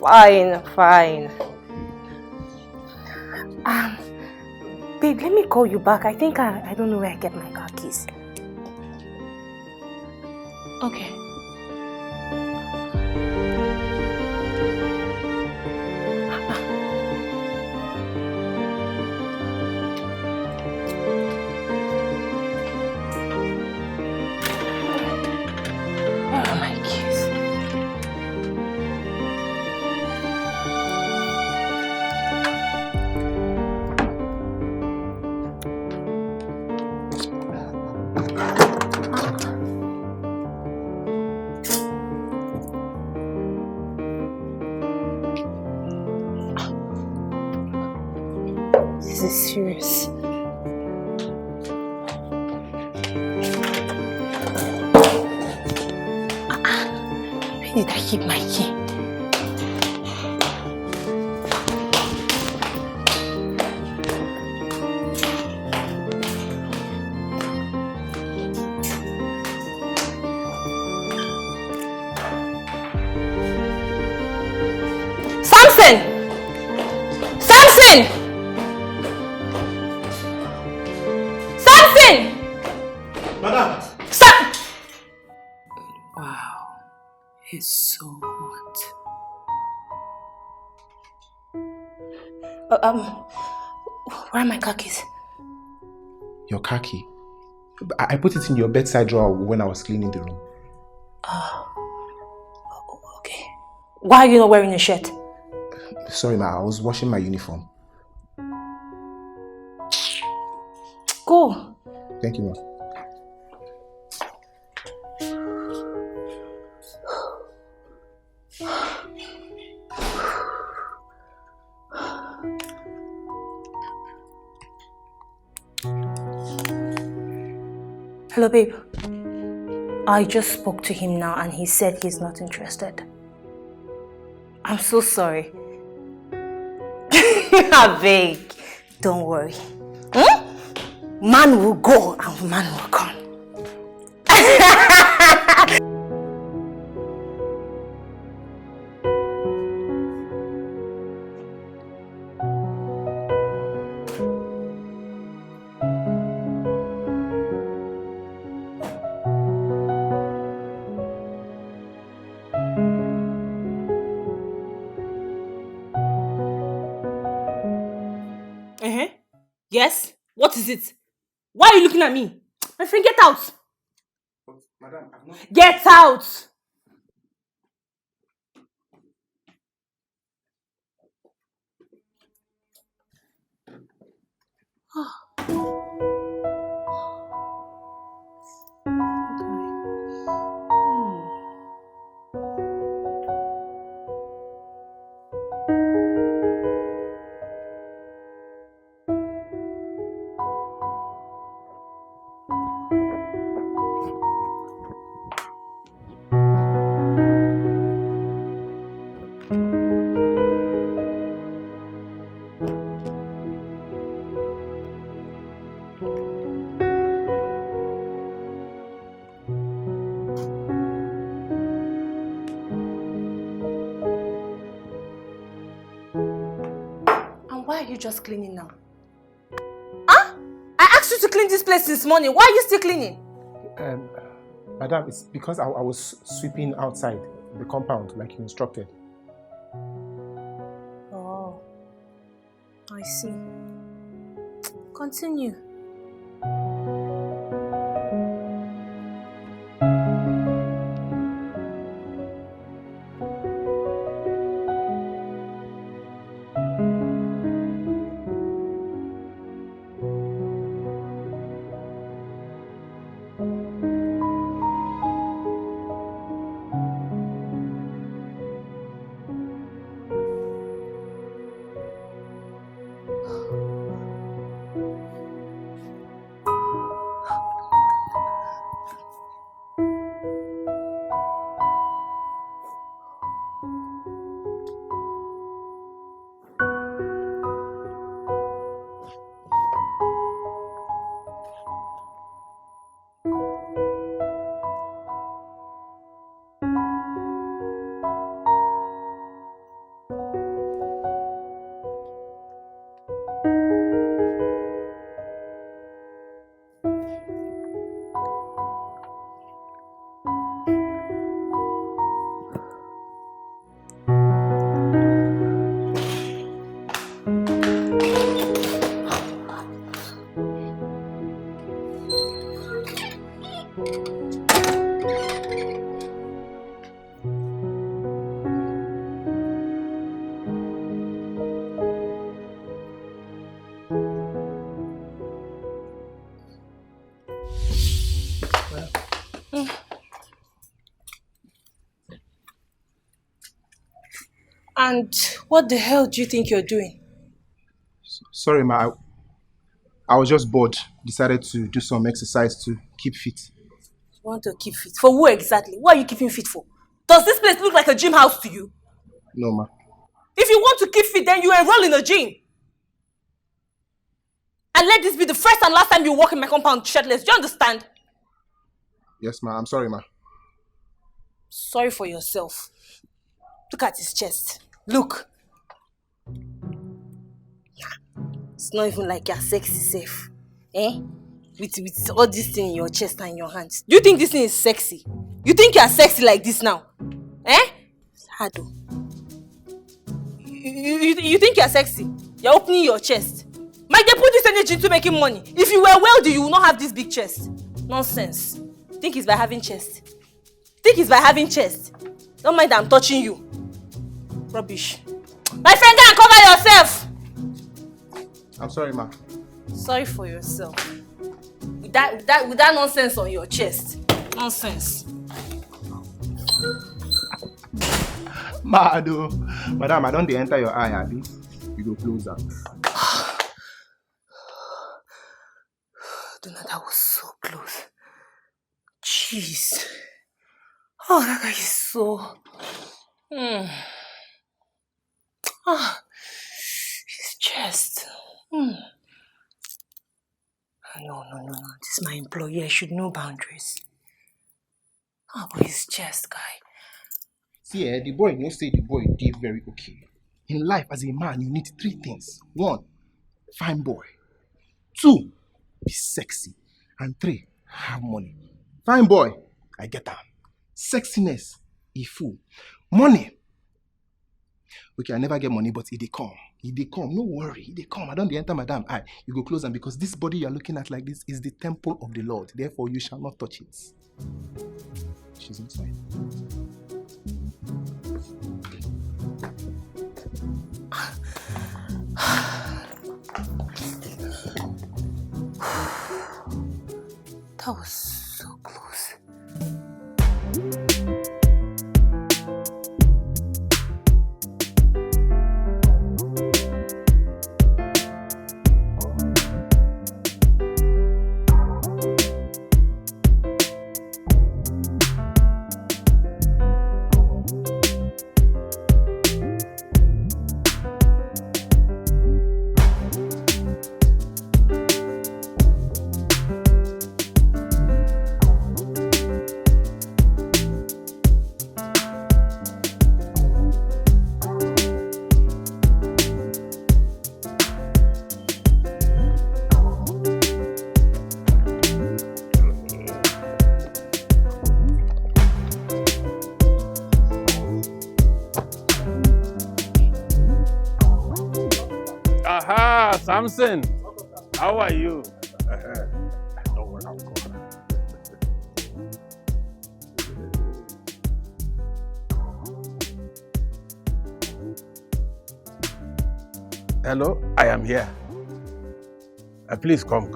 Fine. Babe, let me call you back. I think I don't know where I get my car keys. Okay. Oh, my keys. This is serious. Where did I keep my key? Samson! Samson! Samson! Madam! Wow, it's so hot. Where are my car keys? Your car key? I put it in your bedside drawer when I was cleaning the room. Okay. Why are you not wearing a shirt? Sorry, ma. I was washing my uniform. Go. Thank you, ma. Hello, babe. I just spoke to him now and he said he's not interested. I'm so sorry. I beg. Don't worry. Man will go and man will come. Yes? What is it? Why are you looking at me? My friend, get out! But, madam, I've not... Get out! Why are you just cleaning now? Huh? I asked you to clean this place this morning. Why are you still cleaning? Madam, it's because I was sweeping outside the compound like you instructed. Oh, I see. Continue. And what the hell do you think you're doing? Sorry, ma. I was just bored. Decided to do some exercise to keep fit. You want to keep fit? For who exactly? What are you keeping fit for? Does this place look like a gym house to you? No, ma. If you want to keep fit, then you enroll in a gym. And let this be the first and last time you walk in my compound shirtless. Do you understand? Yes, ma. I'm sorry, ma. Sorry for yourself. Look at his chest. Look. It's not even like you're sexy safe. Eh? With all this thing in your chest and in your hands. Do you think this thing is sexy? You think you're sexy like this now? Eh? It's hard though. You think you're sexy? You're opening your chest. Mike, they put this energy into making money. If you were wealthy, you would not have this big chest. Nonsense. Think it's by having chest. Think it's by having chest. Don't mind that I'm touching you. Rubbish. My friend, go and cover yourself. I'm sorry, ma. Sorry for yourself. With that nonsense on your chest. Nonsense. Ma, do. Madam, I don't enter your eye, Abby. You go closer. Donna, that was so close. Jeez. Oh, that guy is so... his chest. No. This is my employee. I should know boundaries. Oh, but his chest, guy. See, the boy, you say the boy did very okay. In life, as a man, you need 3 things. 1, fine boy. 2, be sexy. And 3, have money. Fine boy, I get that. Sexiness, a fool. Money. Okay, I never get money, but it come. It come. No worry, it come. I don't enter madam eye. You go close and because this body you are looking at like this is the temple of the Lord. Therefore, you shall not touch it. She's inside. That was so close. Samson, how are you? Don't worry, I'll go. Hello, I am here. Please come.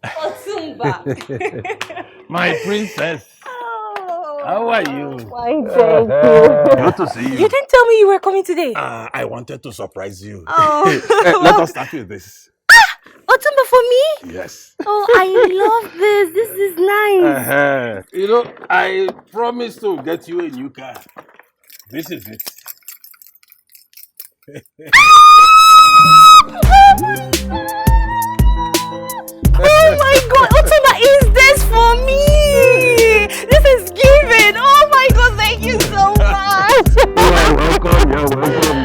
Otumba. My princess. How are you? Fine, thank you. Good to see you. You didn't tell me you were coming today. I wanted to surprise you. Oh. Let us start with this. Otumba for me? Yes. Oh, I love this. This is nice. You know, I promised to get you a new car. This is it. Oh my God, Otumba, is this for me? This is given. Oh my God, thank you so much. You're welcome.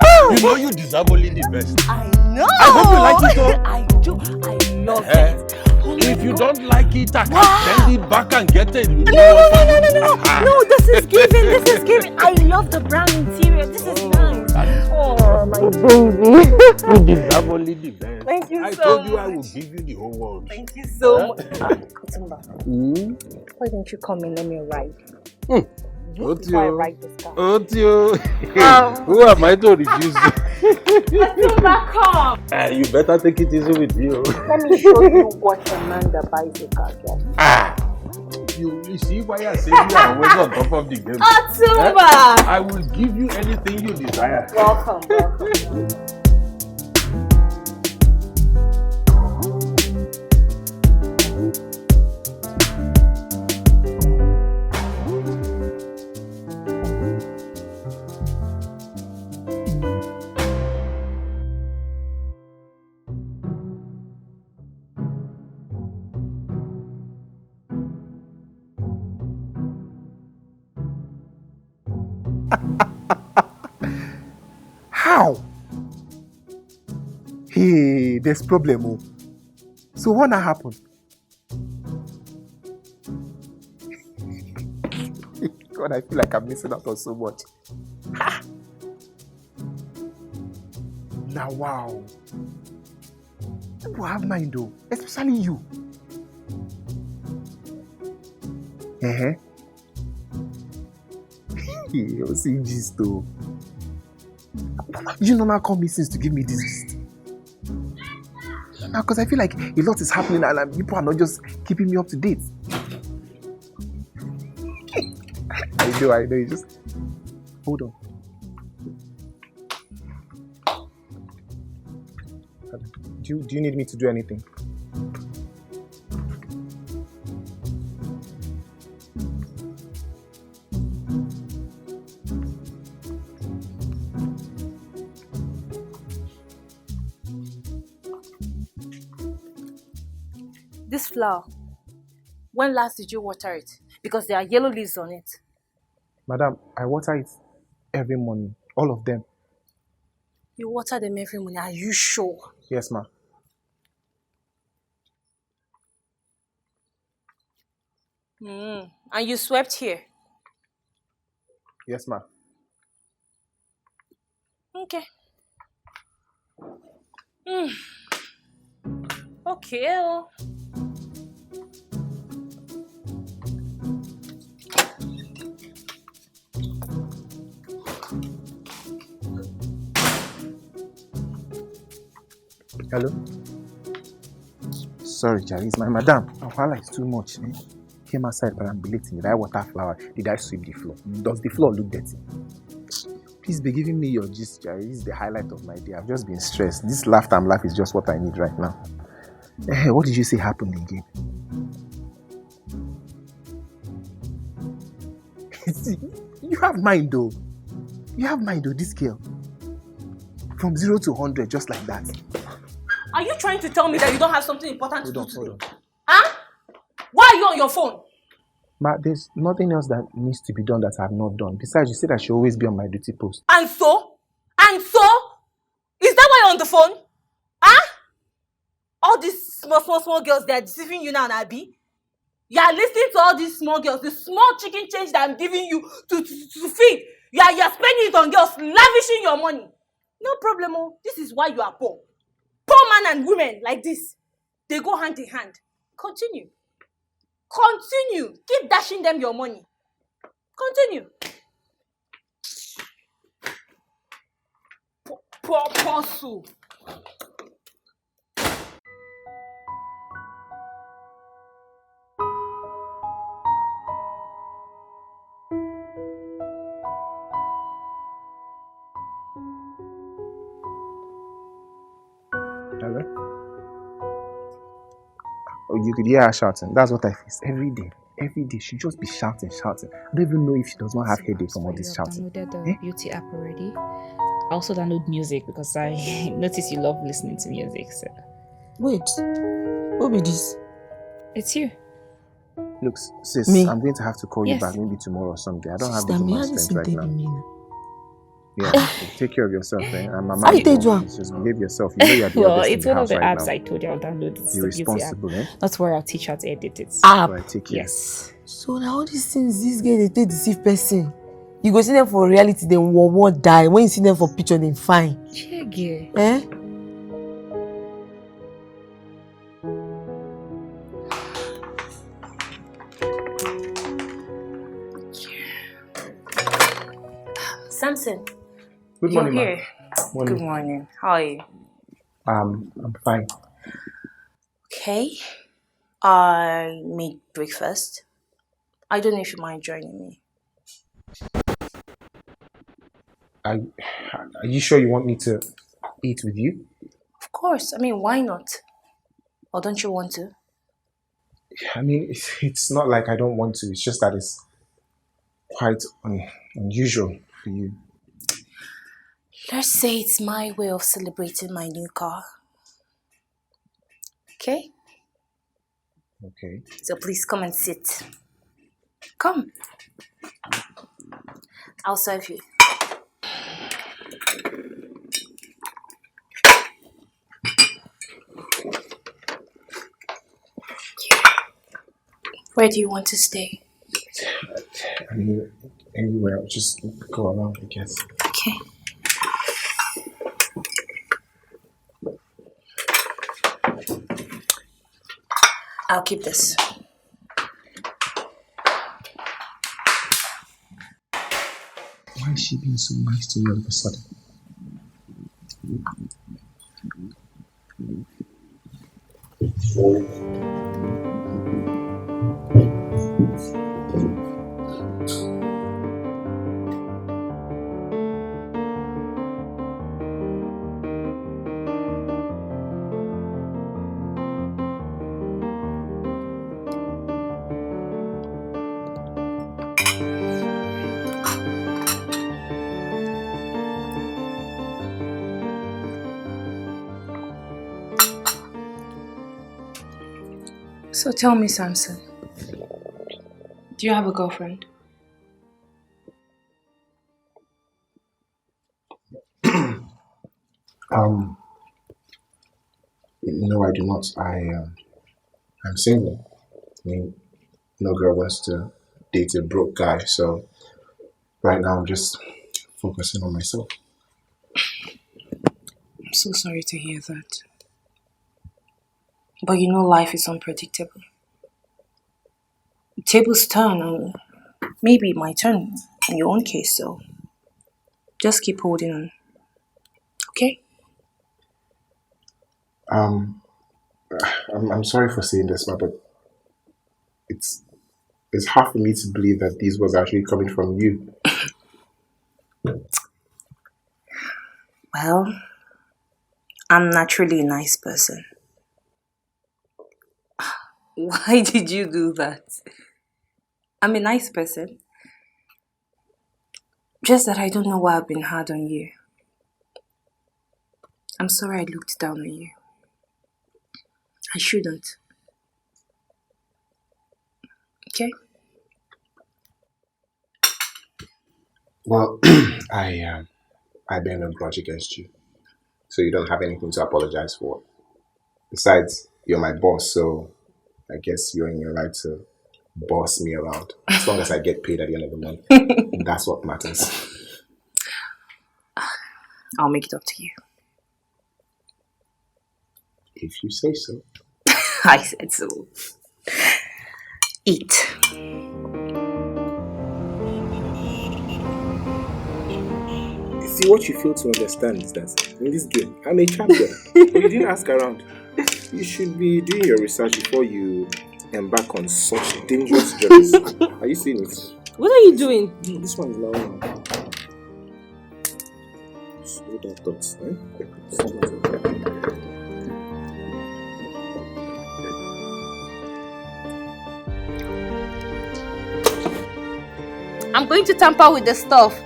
Oh. You know you deserve only the best. I know. I hope you like it though. I do. I love it. Oh if you don't like it, I can send it back and get it. No. No, this is given. I love the brown interior. This is nice. Oh, my baby. You deserve only the best. Thank you so much. I told you I would give you the whole world. Thank you so much. Otumba, why don't you come and let me ride? Before I ride this car. Who am I to refuse you? Otumba, come. You better take it easy with you. Let me show you what a man that buys a car gets. You see why I say you are always on top of the game. Otumba! I will give you anything you desire. Welcome. Hey, there's problem. Oh. So what now happened? God, I feel like I'm missing out on so much. Now, wow. People have mind though, especially you. You're seeing gist though. You know now call me since to give me this gist. Now, because I feel like a lot is happening and people are not just keeping me up to date. I know. You just hold on. Do you need me to do anything? This flower, when last did you water it? Because there are yellow leaves on it. Madam, I water it every morning. All of them. You water them every morning, are you sure? Yes, ma'am. And you swept here? Yes, ma'am. Okay. Okay. Hello? Sorry, Charlie, it's my madam. Wahala is too much. Came outside perambulating. Did I water flower? Did I sweep the floor? Does the floor look dirty? Please be giving me your gist, Charlie. This is the highlight of my day. I've just been stressed. This laughter and laugh is just what I need right now. What did you say happened again? See, you have mind though. This girl. From 0 to 100, just like that. Are you trying to tell me that you don't have something important to do today? Hold on. Huh? Why are you on your phone? Ma, there's nothing else that needs to be done that I have not done. Besides, you said I should always be on my duty post. And so? Is that why you're on the phone? Huh? All these small girls, they're deceiving you now, Abi. You are listening to all these small girls, the small chicken change that I'm giving you to feed. You're spending it on girls, lavishing your money. No problem, oh. This is why you are poor. Poor men and women like this, they go hand in hand. Continue. Keep dashing them your money. Continue. Poor Sue. Hello? Oh, you could hear her shouting. That's what I face every day. Every day, she just be shouting. I don't even know if she does not have headache from all this shouting. I've downloaded the beauty app already. I also download music because I notice you love listening to music. So. Wait, who be this? It's you. Look, sis, Me? I'm going to have to call you Yes. back maybe tomorrow or someday. I don't have Sister, the me, human how strength this right thing now. mean? Yeah, take care of yourself, eh? And Mama, I did one. just behave yourself. You know you're the Well, eldest in it's the one of house the right apps now. I told you I'll download. It's You're the beauty app. responsible, eh? That's where I'll teach how to edit it. App. Alright, take care. Yes. So now all these things, this girl they take deceive person. You go see them for reality, then one die. When you see them for picture, then fine. Check it. Eh? Samson, Good you're morning, here. Morning. Good morning. How are you? I'm fine. Okay. I made breakfast. I don't know if you mind joining me. Are you sure you want me to eat with you? Of course. I mean, why not? Or don't you want to? I mean, it's not like I don't want to. It's just that it's quite unusual for you. Let's say it's my way of celebrating my new car. Okay? Okay. So please come and sit. Come. I'll serve you. Where do you want to stay? I mean, anywhere, just go around, I guess. Okay. I'll keep this. Why is she being so nice to me all of a sudden? So tell me, Samson, do you have a girlfriend? No, I do not. I'm single. I mean, no girl wants to date a broke guy, so right now I'm just focusing on myself. I'm so sorry to hear that. But you know life is unpredictable. Tables turn and maybe it might turn in your own case, so just keep holding on. Okay? I'm sorry for saying this, but it's hard for me to believe that these was actually coming from you. Well, I'm naturally a nice person. Why did you do that? I'm a nice person. Just that I don't know why I've been hard on you. I'm sorry I looked down on you. I shouldn't. Okay? Well, I bear no grudge against you, so you don't have anything to apologize for. Besides, you're my boss, so I guess you're in your right to boss me around. As long as I get paid at the end of the month, that's what matters. I'll make it up to you. If you say so. I said so. Eat. See, what you fail to understand is that in this game, I'm a champion. But you didn't ask around. You should be doing your research before you embark on such dangerous journeys. Are you seeing it? What are you doing? This one is my own. Slow that thoughts, I'm going to tamper with the stuff.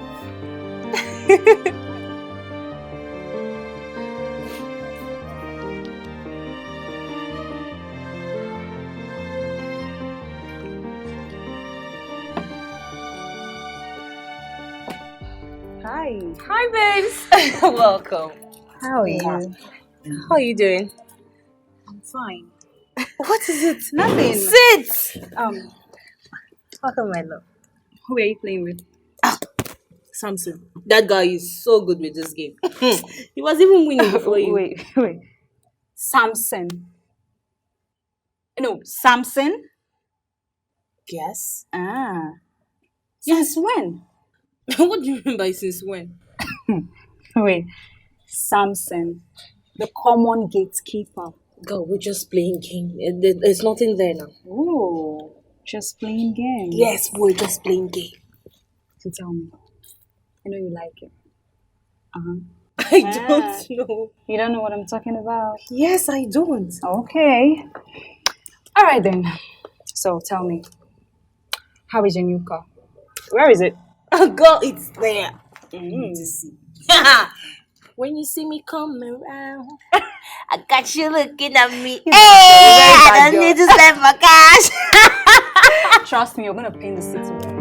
Hi. Hi, babes. Welcome. How are you? How are you doing? I'm fine. What is it? Nothing. Sit. Welcome, my love. Who are you playing with? Samson, that guy is so good with this game. He was even winning before you. Wait. Samson. No, Samson? Yes. Ah. Since when? What do you mean by since when? Wait. Samson. The common gatekeeper. Girl, we're just playing game. There's nothing there now. Oh, just playing games. Yes, we're just playing game. So tell me. I know you like it. I don't know. You don't know what I'm talking about? Yes, I don't. Okay. All right then. So tell me, how is your new car? Where is it? Girl, it's there. You need to see. When you see me come around, I got you looking at me. Hey, I don't need to send my cash. Trust me, you're gonna paint the city red.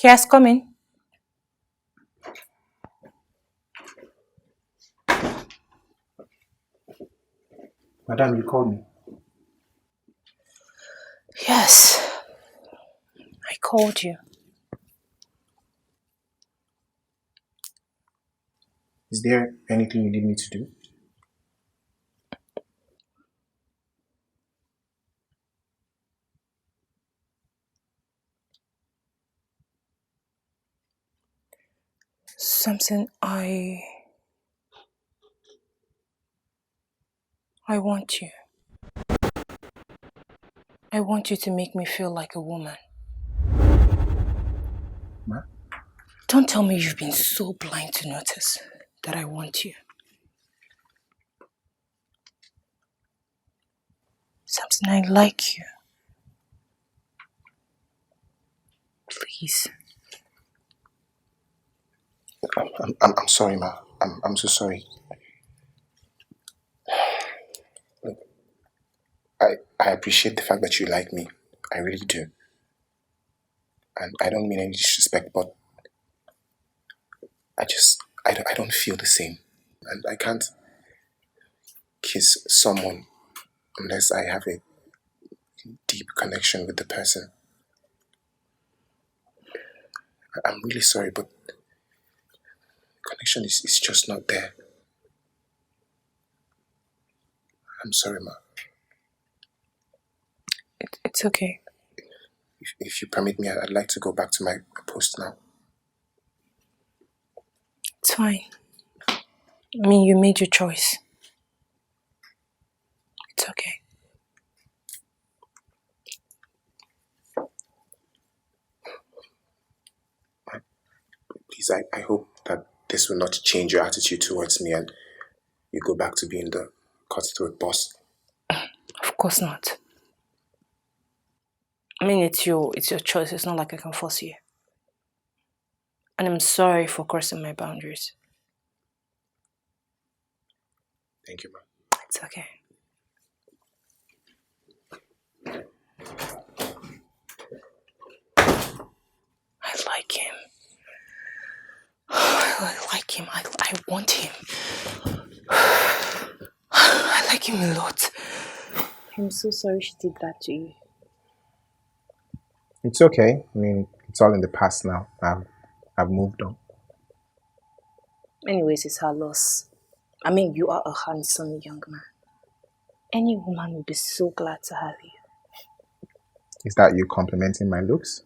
Yes, come in. Madam, you called me. Yes, I called you. Is there anything you need me to do? Something I want you. I want you to make me feel like a woman. Ma? Don't tell me you've been so blind to notice that I want you. Samson, I like you. Please. I'm sorry, Ma. I'm so sorry. Look, I appreciate the fact that you like me. I really do. And I don't mean any disrespect, but I don't feel the same. And I can't kiss someone unless I have a deep connection with the person. I'm really sorry, but connection is just not there. I'm sorry, Ma. It's okay. If you permit me, I'd like to go back to my post now. It's fine. I mean, you made your choice. It's okay. Please, I hope that this will not change your attitude towards me and you go back to being the cutthroat boss. Of course not. I mean, it's your choice. It's not like I can force you. And I'm sorry for crossing my boundaries. Thank you, Ma. It's okay. I like him. I like him. I want him. I like him a lot. I'm so sorry she did that to you. It's okay. I mean, it's all in the past now. I've moved on. Anyways, it's her loss. I mean, you are a handsome young man. Any woman would be so glad to have you. Is that you complimenting my looks?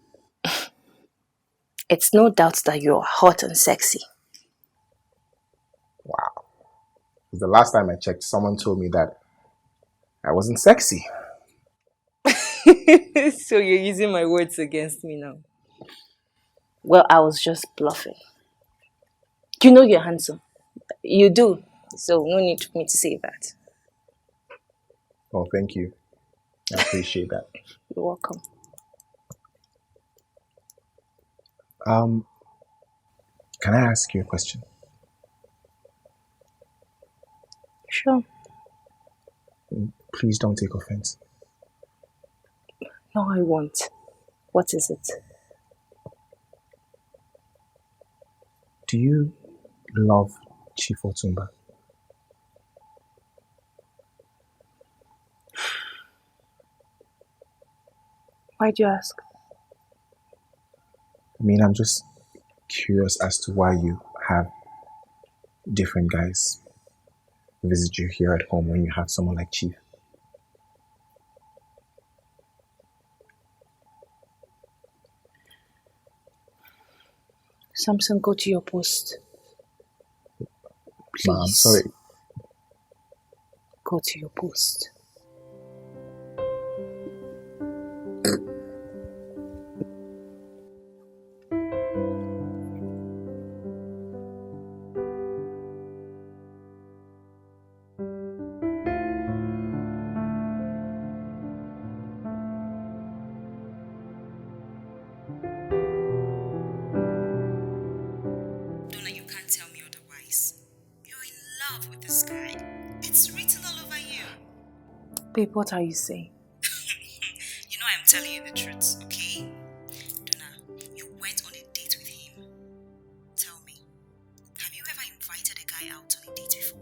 It's no doubt that you're hot and sexy. Wow. The last time I checked, someone told me that I wasn't sexy. So you're using my words against me now. Well, I was just bluffing. You know you're handsome. You do. So no need for me to say that. Oh, thank you. I appreciate that. You're welcome. Can I ask you a question? Sure. Please don't take offense. No, I won't. What is it? Do you love Chief Otumba? Why do you ask? I mean, I'm just curious as to why you have different guys visit you here at home when you have someone like Chief. Samson, go to your post. Please. Ma, I'm sorry. Go to your post. Babe, what are you saying? You know I'm telling you the truth, okay? Donna, you went on a date with him. Tell me, have you ever invited a guy out on a date before?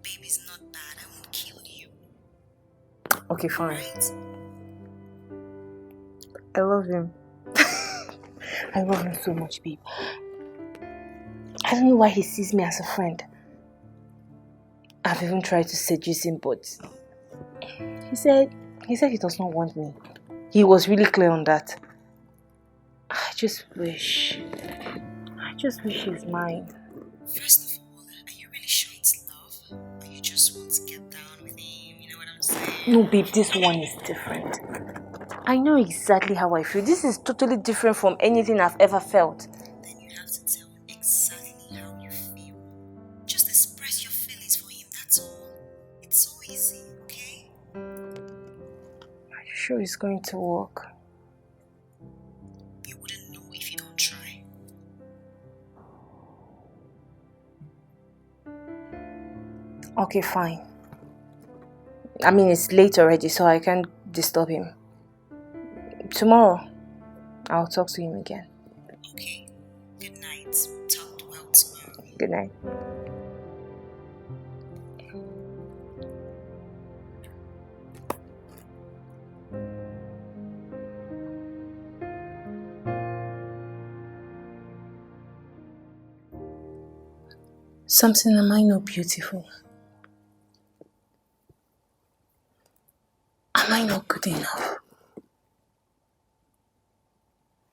Babe, it's not bad. I won't kill you. Okay, fine. Right? I love him. I love him so much, babe. I don't know why he sees me as a friend. I've even tried to seduce him, but he said he does not want me. He was really clear on that. I just wish he's mine. First of all, are you really sure it's love? Or you just want to get down with him? You know what I'm saying? No, babe, this one is different. I know exactly how I feel. This is totally different from anything I've ever felt. Then you have to tell him exactly how you feel. Just express your feelings for him, that's all. It's so easy, okay? Are you sure it's going to work? You wouldn't know if you don't try. Okay, fine. I mean, it's late already, so I can't disturb him. Tomorrow, I'll talk to him again. Okay, good night. Talk well tomorrow. Good night. Something, am I not beautiful? Am I not good enough?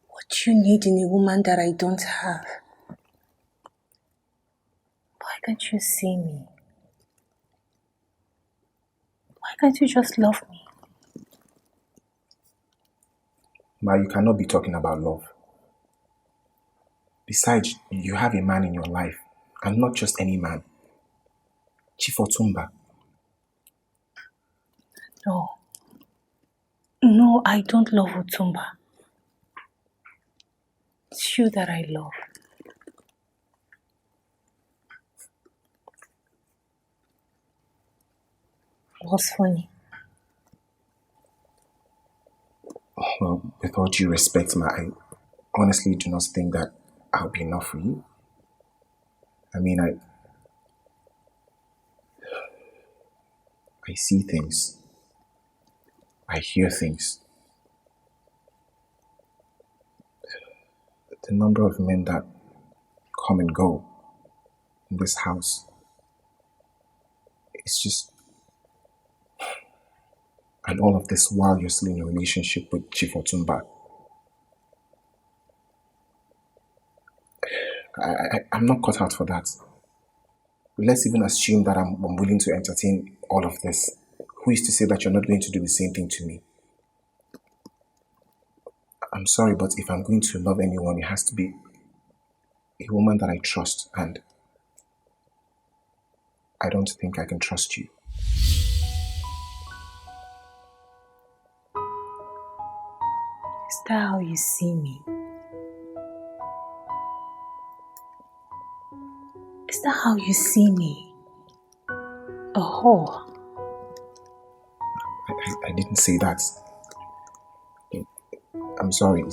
What do you need in a woman that I don't have? Why can't you see me? Why can't you just love me? Ma, you cannot be talking about love. Besides, you have a man in your life, and not just any man. Chief Otumba. No. No, I don't love Otumba. It's you that I love. What's funny? Well, with all due respect, Ma, I honestly do not think that I'll be enough for you. I mean, I see things. I hear things. The number of men that come and go in this house, it's just... And all of this while you're still in a relationship with Chief Otumba. I'm not cut out for that. Let's even assume that I'm willing to entertain all of this. Who is to say that you're not going to do the same thing to me? I'm sorry, but if I'm going to love anyone, it has to be a woman that I trust, and I don't think I can trust you. Is that how you see me? Is that how you see me? A whore? I didn't say that. I'm sorry.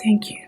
Thank you.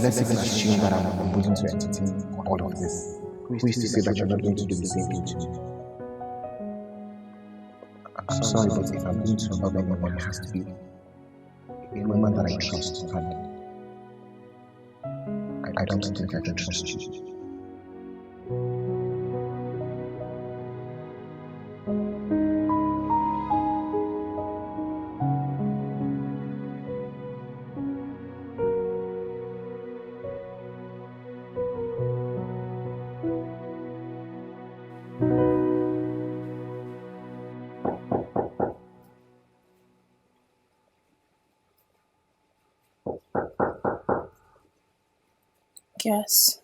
Let's even assume that I'm willing to entertain all of this. Who is to say that you're not going to do the same thing to me? I'm sorry, but if I'm going to love anyone, it has to be a woman that I trust, and I don't think I can trust you. Yes.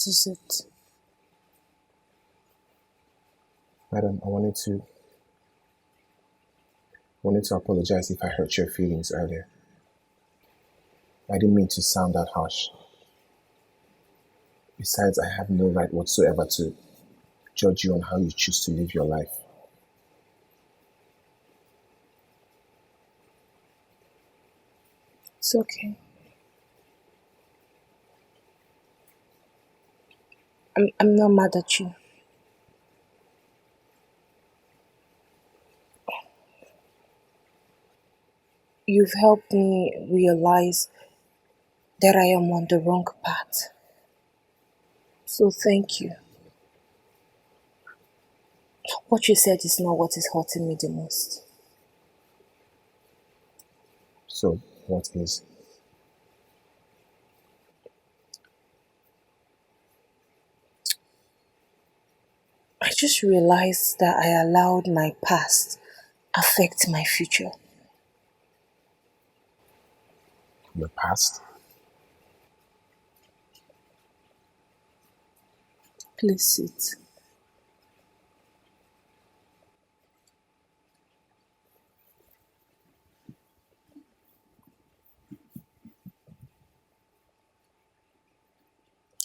is it? Madam, I wanted to apologize if I hurt your feelings earlier. I didn't mean to sound that harsh. Besides, I have no right whatsoever to judge you on how you choose to live your life. It's okay. I'm not mad at you. You've helped me realize that I am on the wrong path. So thank you. What you said is not what is hurting me the most. So, what is? I just realized that I allowed my past affect my future. Your past? Please sit.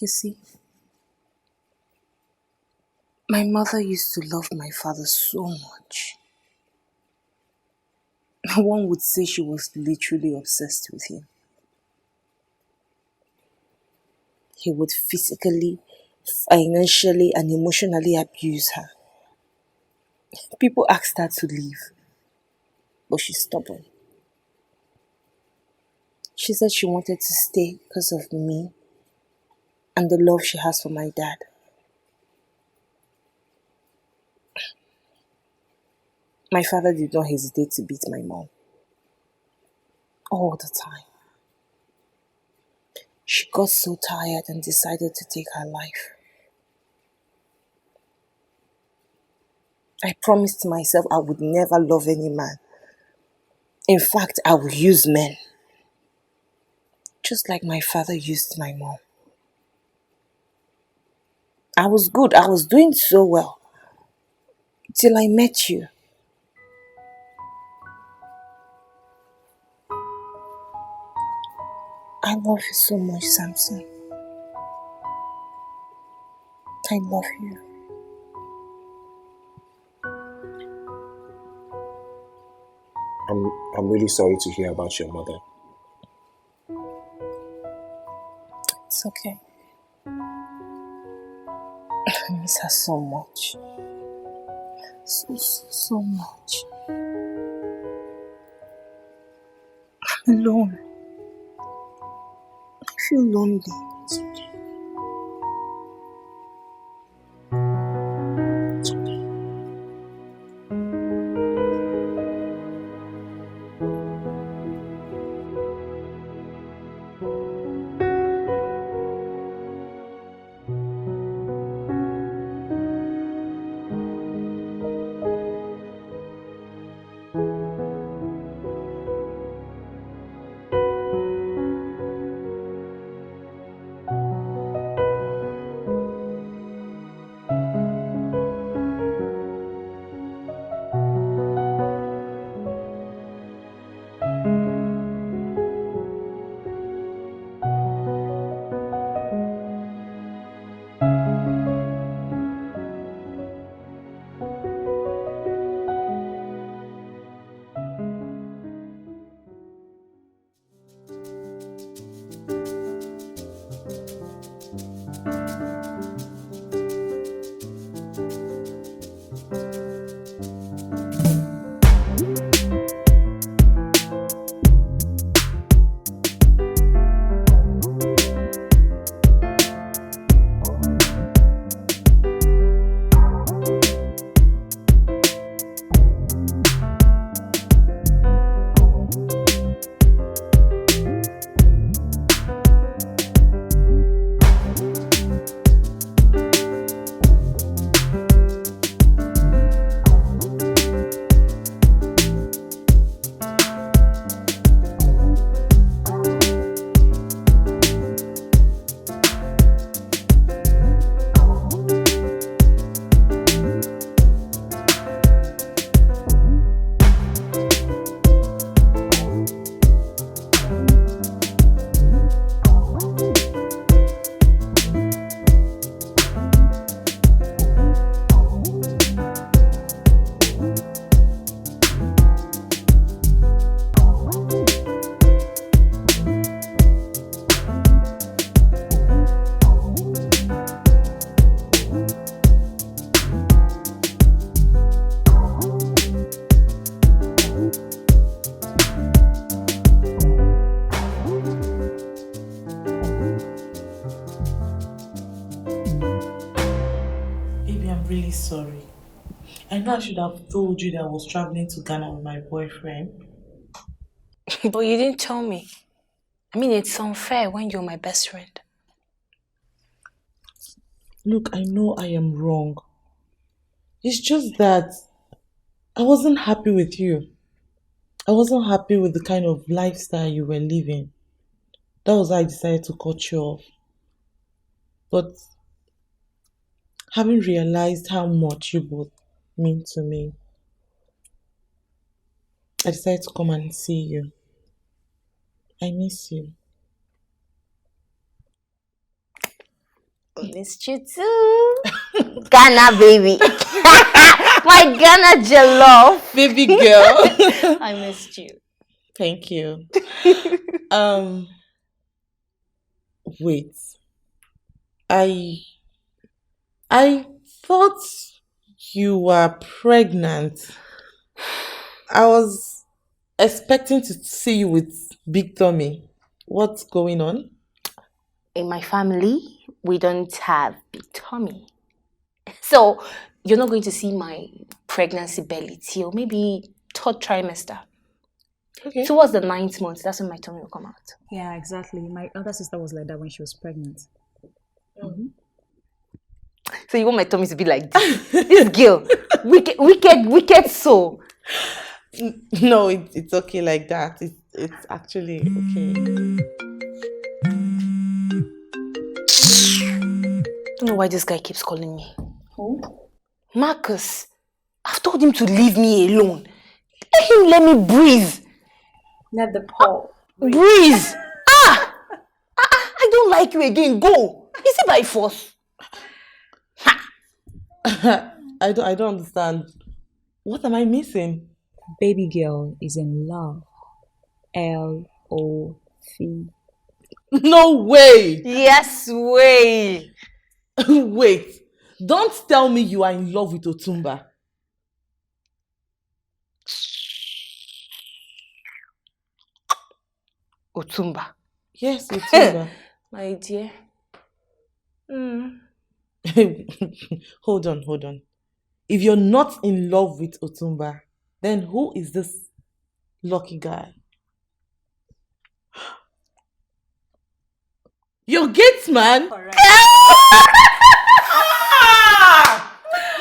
You see, my mother used to love my father so much. One would say she was literally obsessed with him. He would physically, financially, and emotionally abuse her. People asked her to leave, but she's stubborn. She said she wanted to stay because of me and the love she has for my dad. My father did not hesitate to beat my mom. All the time. She got so tired and decided to take her life. I promised myself I would never love any man. In fact, I would use men. Just like my father used my mom. I was good. I was doing so well. Till I met you. I love you so much, Samson. I love you. I'm really sorry to hear about your mother. It's okay. I miss her so much. So much. I'm alone. I feel lonely. It's okay. It's okay. really sorry. I know I should have told you that I was traveling to Ghana with my boyfriend. But you didn't tell me. I mean, it's unfair when you're my best friend. Look, I know I am wrong. It's just that I wasn't happy with you. I wasn't happy with the kind of lifestyle you were living. That was why I decided to cut you off. But having realized how much you both mean to me, I decided to come and see you. I miss you. I missed you too. Ghana, baby. My Ghana jollof. Baby girl. I missed you. Thank you. Wait. I thought you were pregnant. I was expecting to see you with big tummy. What's going on? In my family, we don't have big tummy. So, you're not going to see my pregnancy belly till maybe third trimester. Okay. Towards the 9th month, that's when my tummy will come out. Yeah, exactly. My other sister was like that when she was pregnant. Mm-hmm. So you want my tummy to be like this? This girl, wicked soul. No, it's okay like that. It's actually okay. I don't know why this guy keeps calling me. Who? Marcus, I've told him to leave me alone. Let me breathe. Let the Paul. Breathe. I don't like you again. Go. Is it by force? I don't understand. What am I missing? Baby girl is in love. L-O-V. No way! Yes way. Wait. Don't tell me you are in love with Otumba. Otumba. Yes, Otumba. My dear. Hold on. If you're not in love with Otumba, then who is this lucky guy? Your Gateman? Correct.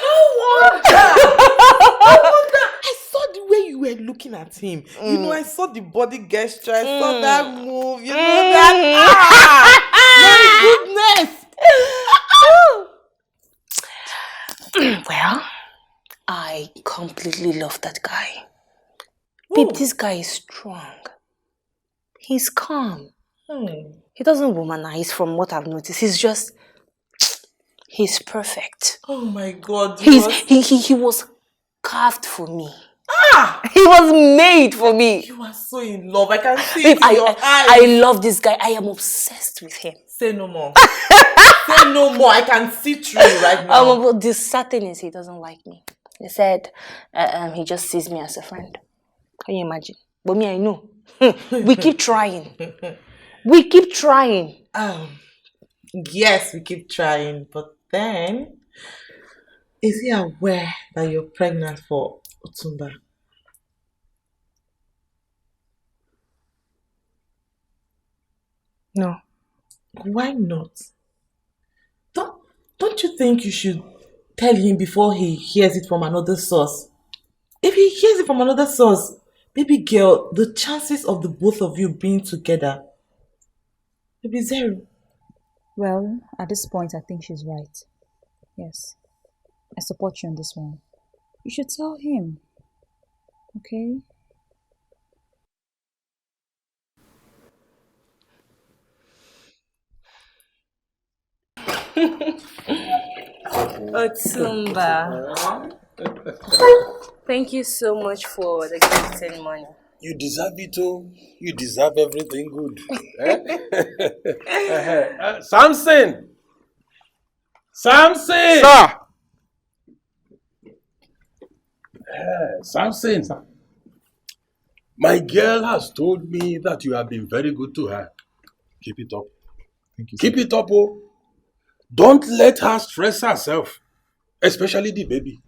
No wonder! I saw the way you were looking at him. You know, I saw the body gesture. I saw that move. You know that. My goodness! Well, I completely love that guy. Ooh. Babe, this guy is strong. He's calm. He doesn't womanize from what I've noticed. He's perfect. Oh my God. He was carved for me. He was made for me. You are so in love. I can see Babe, it in your eyes. I love this guy. I am obsessed with him. Say no more. Say no more. I can see through you right now. But the certain is he doesn't like me. He said he just sees me as a friend. Can you imagine? But me, I know. We keep trying. We keep trying. Yes, we keep trying. But then, is he aware that you're pregnant for Otumba? No. Why not? Don't you think you should tell him before he hears it from another source? If he hears it from another source, baby girl, the chances of the both of you being together will be zero. Well, at this point, I think she's right. Yes. I support you on this one. You should tell him. Okay? Otumba. Thank you so much for the gift and money. You deserve it, oh. You deserve everything good. Samson! Samson! Sir! Samson, my girl has told me that you have been very good to her. Keep it up. Thank you, sir. Keep it up, oh. Don't let her stress herself. Especially the baby.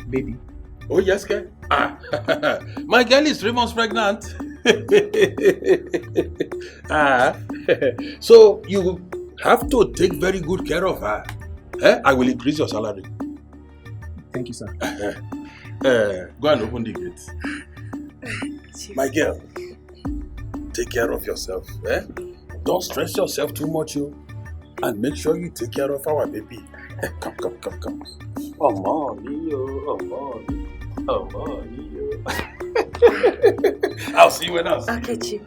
Baby. Oh, yes, girl. Ah, my girl is 3 months pregnant. ah, so you have to take very good care of her. I will increase your salary. Thank you, sir. Go and open the gate. My girl, take care of yourself. Don't stress yourself too much, you. And make sure you take care of our baby. Come, come, come, come. Oh, mommy, oh, mommy. Oh, mommy, I'll see you when I see you. Okay, Chief.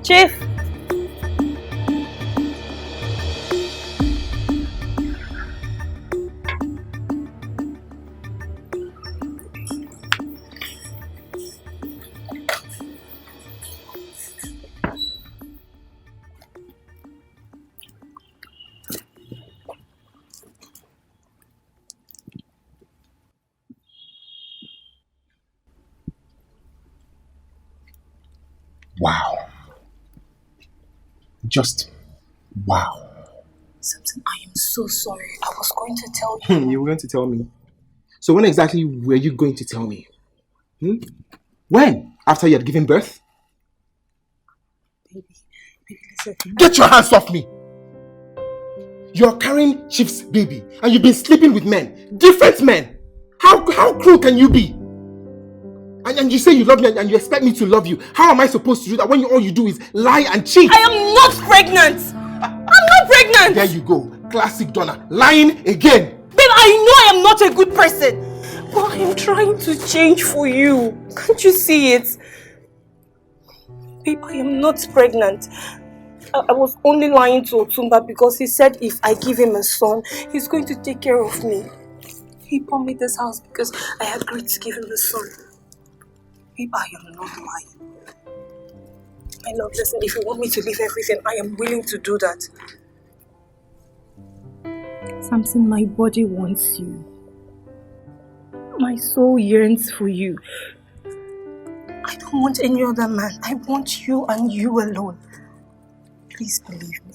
Chief. Wow. Just wow. Samson, I am so sorry. I was going to tell you. You were going to tell me. So when exactly were you going to tell me? When? After you had given birth? Baby, listen. Get your hands off me! You're carrying Chief's baby and you've been sleeping with men. Different men! How cruel can you be? And you say you love me and you expect me to love you. How am I supposed to do that when all you do is lie and cheat? I am not pregnant! I'm not pregnant! There you go. Classic Donna. Lying again. Babe, I know I am not a good person. But I am trying to change for you. Can't you see it? Babe, I am not pregnant. I was only lying to Otumba because he said if I give him a son, he's going to take care of me. He bought me this house because I agreed to give him a son. Babe, I am not lying. My love, listen, if you want me to leave everything, I am willing to do that. Samson, my body wants you. My soul yearns for you. I don't want any other man. I want you and you alone. Please believe me.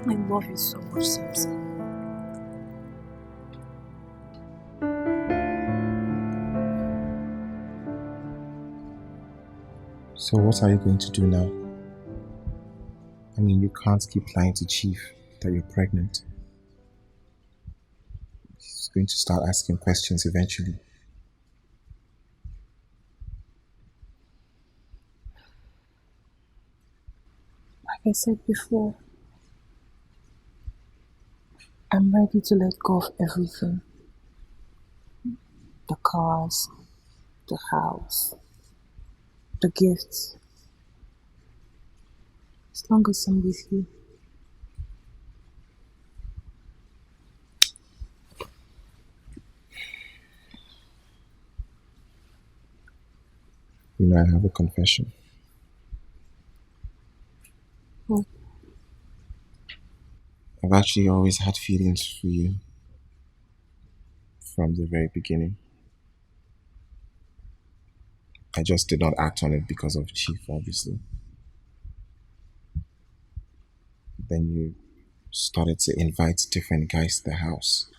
I love you so much, Samson. So what are you going to do now? I mean, you can't keep lying to Chief that you're pregnant. He's going to start asking questions eventually. Like I said before, I'm ready to let go of everything. The cars, the house, the gifts. As long as I'm with you. You know, I have a confession. What? I've actually always had feelings for you. From the very beginning. I just did not act on it because of Chief, obviously. Then you started to invite different guys to the house.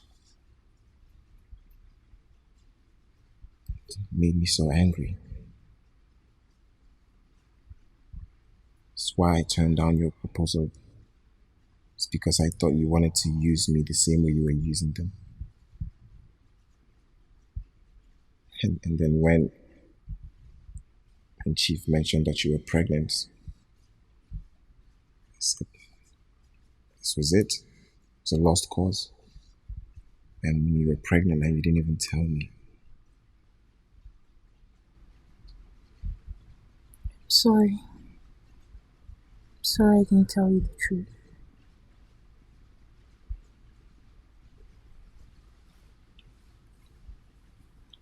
It made me so angry. That's why I turned down your proposal. It's because I thought you wanted to use me the same way you were using them. And then when Chief mentioned that you were pregnant, I said, this was it. It was a lost cause. And when you were pregnant and you didn't even tell me. Sorry. Sorry I didn't tell you the truth.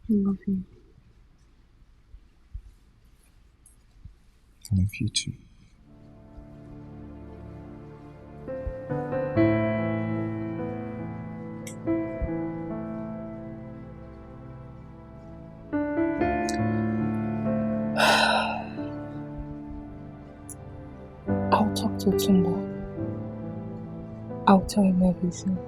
I love you. Love you too. I'll talk to Tumba. I'll tell him everything.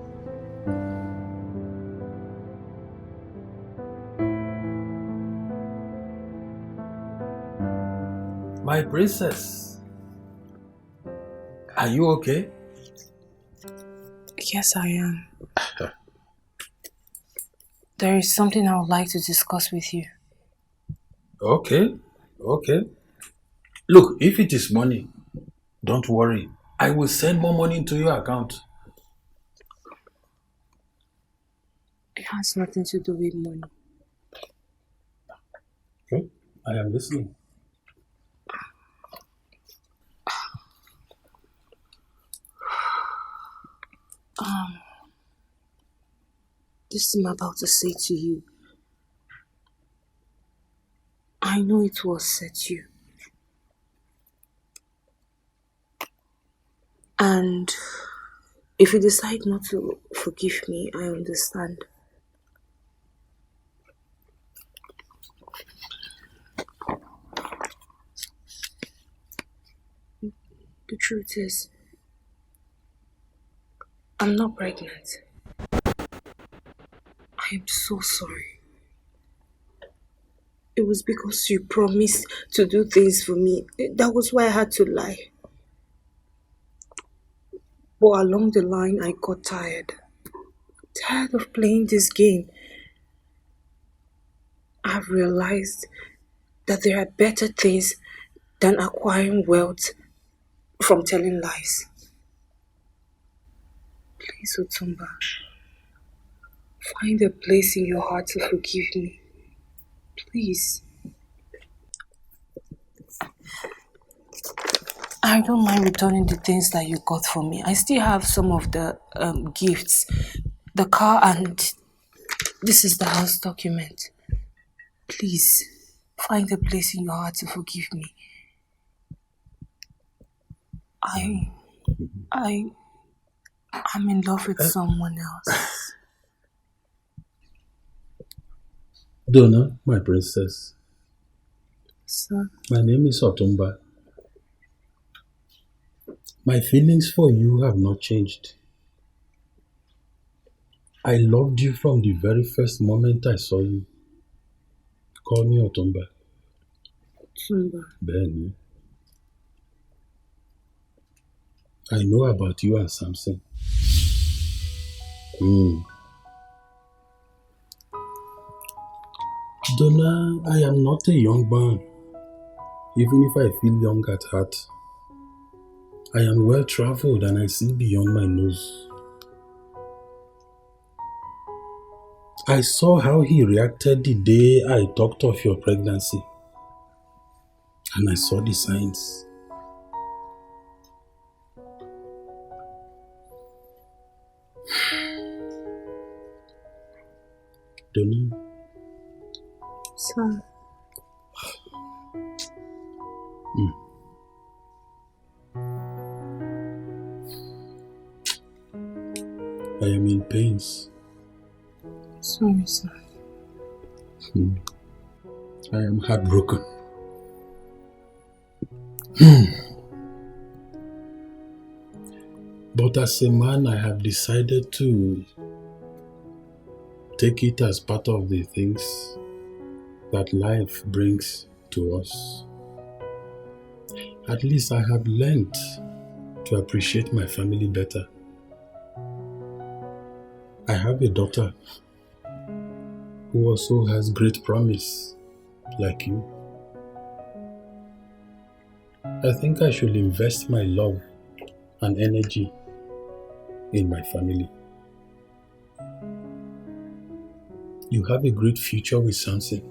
My princess, are you okay? Yes, I am. There is something I would like to discuss with you. Okay, okay. Look, if it is money, don't worry. I will send more money into your account. It has nothing to do with money. Okay, I am listening. This I'm about to say to you. I know it will upset you. And if you decide not to forgive me, I understand. The truth is, I'm not pregnant. I am so sorry. It was because you promised to do things for me. That was why I had to lie. But along the line, I got tired. Tired of playing this game. I've realized that there are better things than acquiring wealth from telling lies. Please, Otumba, find a place in your heart to forgive me. Please. I don't mind returning the things that you got for me. I still have some of the gifts. The car and this is the house document. Please, find a place in your heart to forgive me. I'm in love with someone else. Donna, my princess. Sir? My name is Otumba. My feelings for you have not changed. I loved you from the very first moment I saw you. Call me Otumba. Otumba. Benny. I know about you and Samson. Donna, I am not a young man. Even if I feel young at heart, I am well traveled and I see beyond my nose. I saw how he reacted the day I talked of your pregnancy. And I saw the signs. Donna. Sir. I am in pains. Sorry, sir. I am heartbroken. But as a man, I have decided to take it as part of the things that life brings to us. At least I have learned to appreciate my family better. I have a daughter who also has great promise, like you. I think I should invest my love and energy in my family. You have a great future with Samson.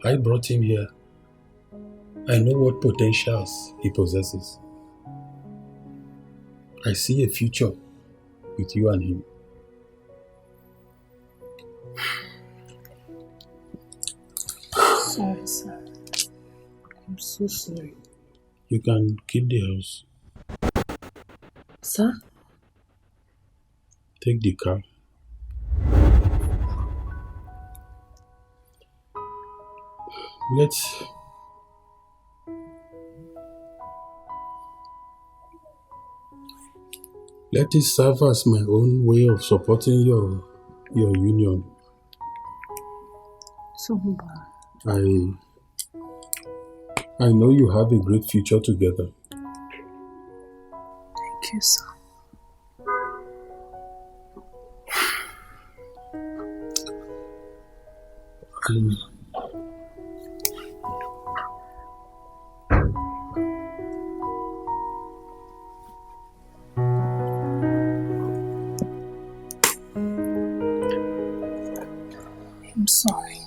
I brought him here. I know what potentials he possesses. I see a future with you and him. Sorry, sir. I'm so sorry. You can keep the house. Sir? Take the car. Let it serve as my own way of supporting your union. Tumba. I know you have a great future together. Thank you, sir. I'm sorry.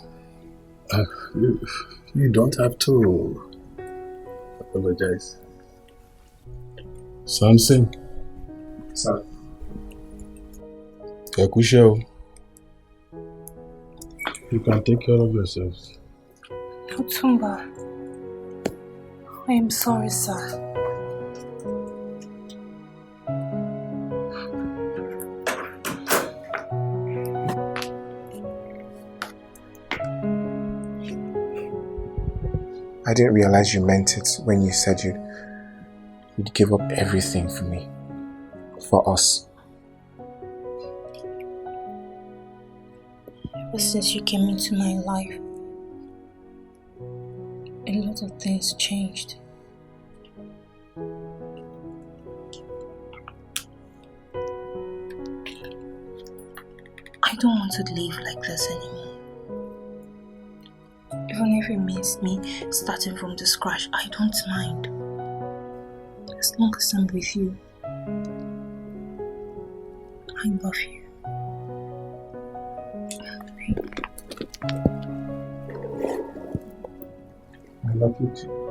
You don't have to apologize. Samson. Sir. Yakusho. You can take care of yourself. Tumba. I am sorry, sir. I didn't realize you meant it when you said you'd give up everything for me. For us. Ever since you came into my life, a lot of things changed. I don't want to live like this anymore. Even if it means me starting from the scratch, I don't mind. As long as I'm with you. I love you. I love you too.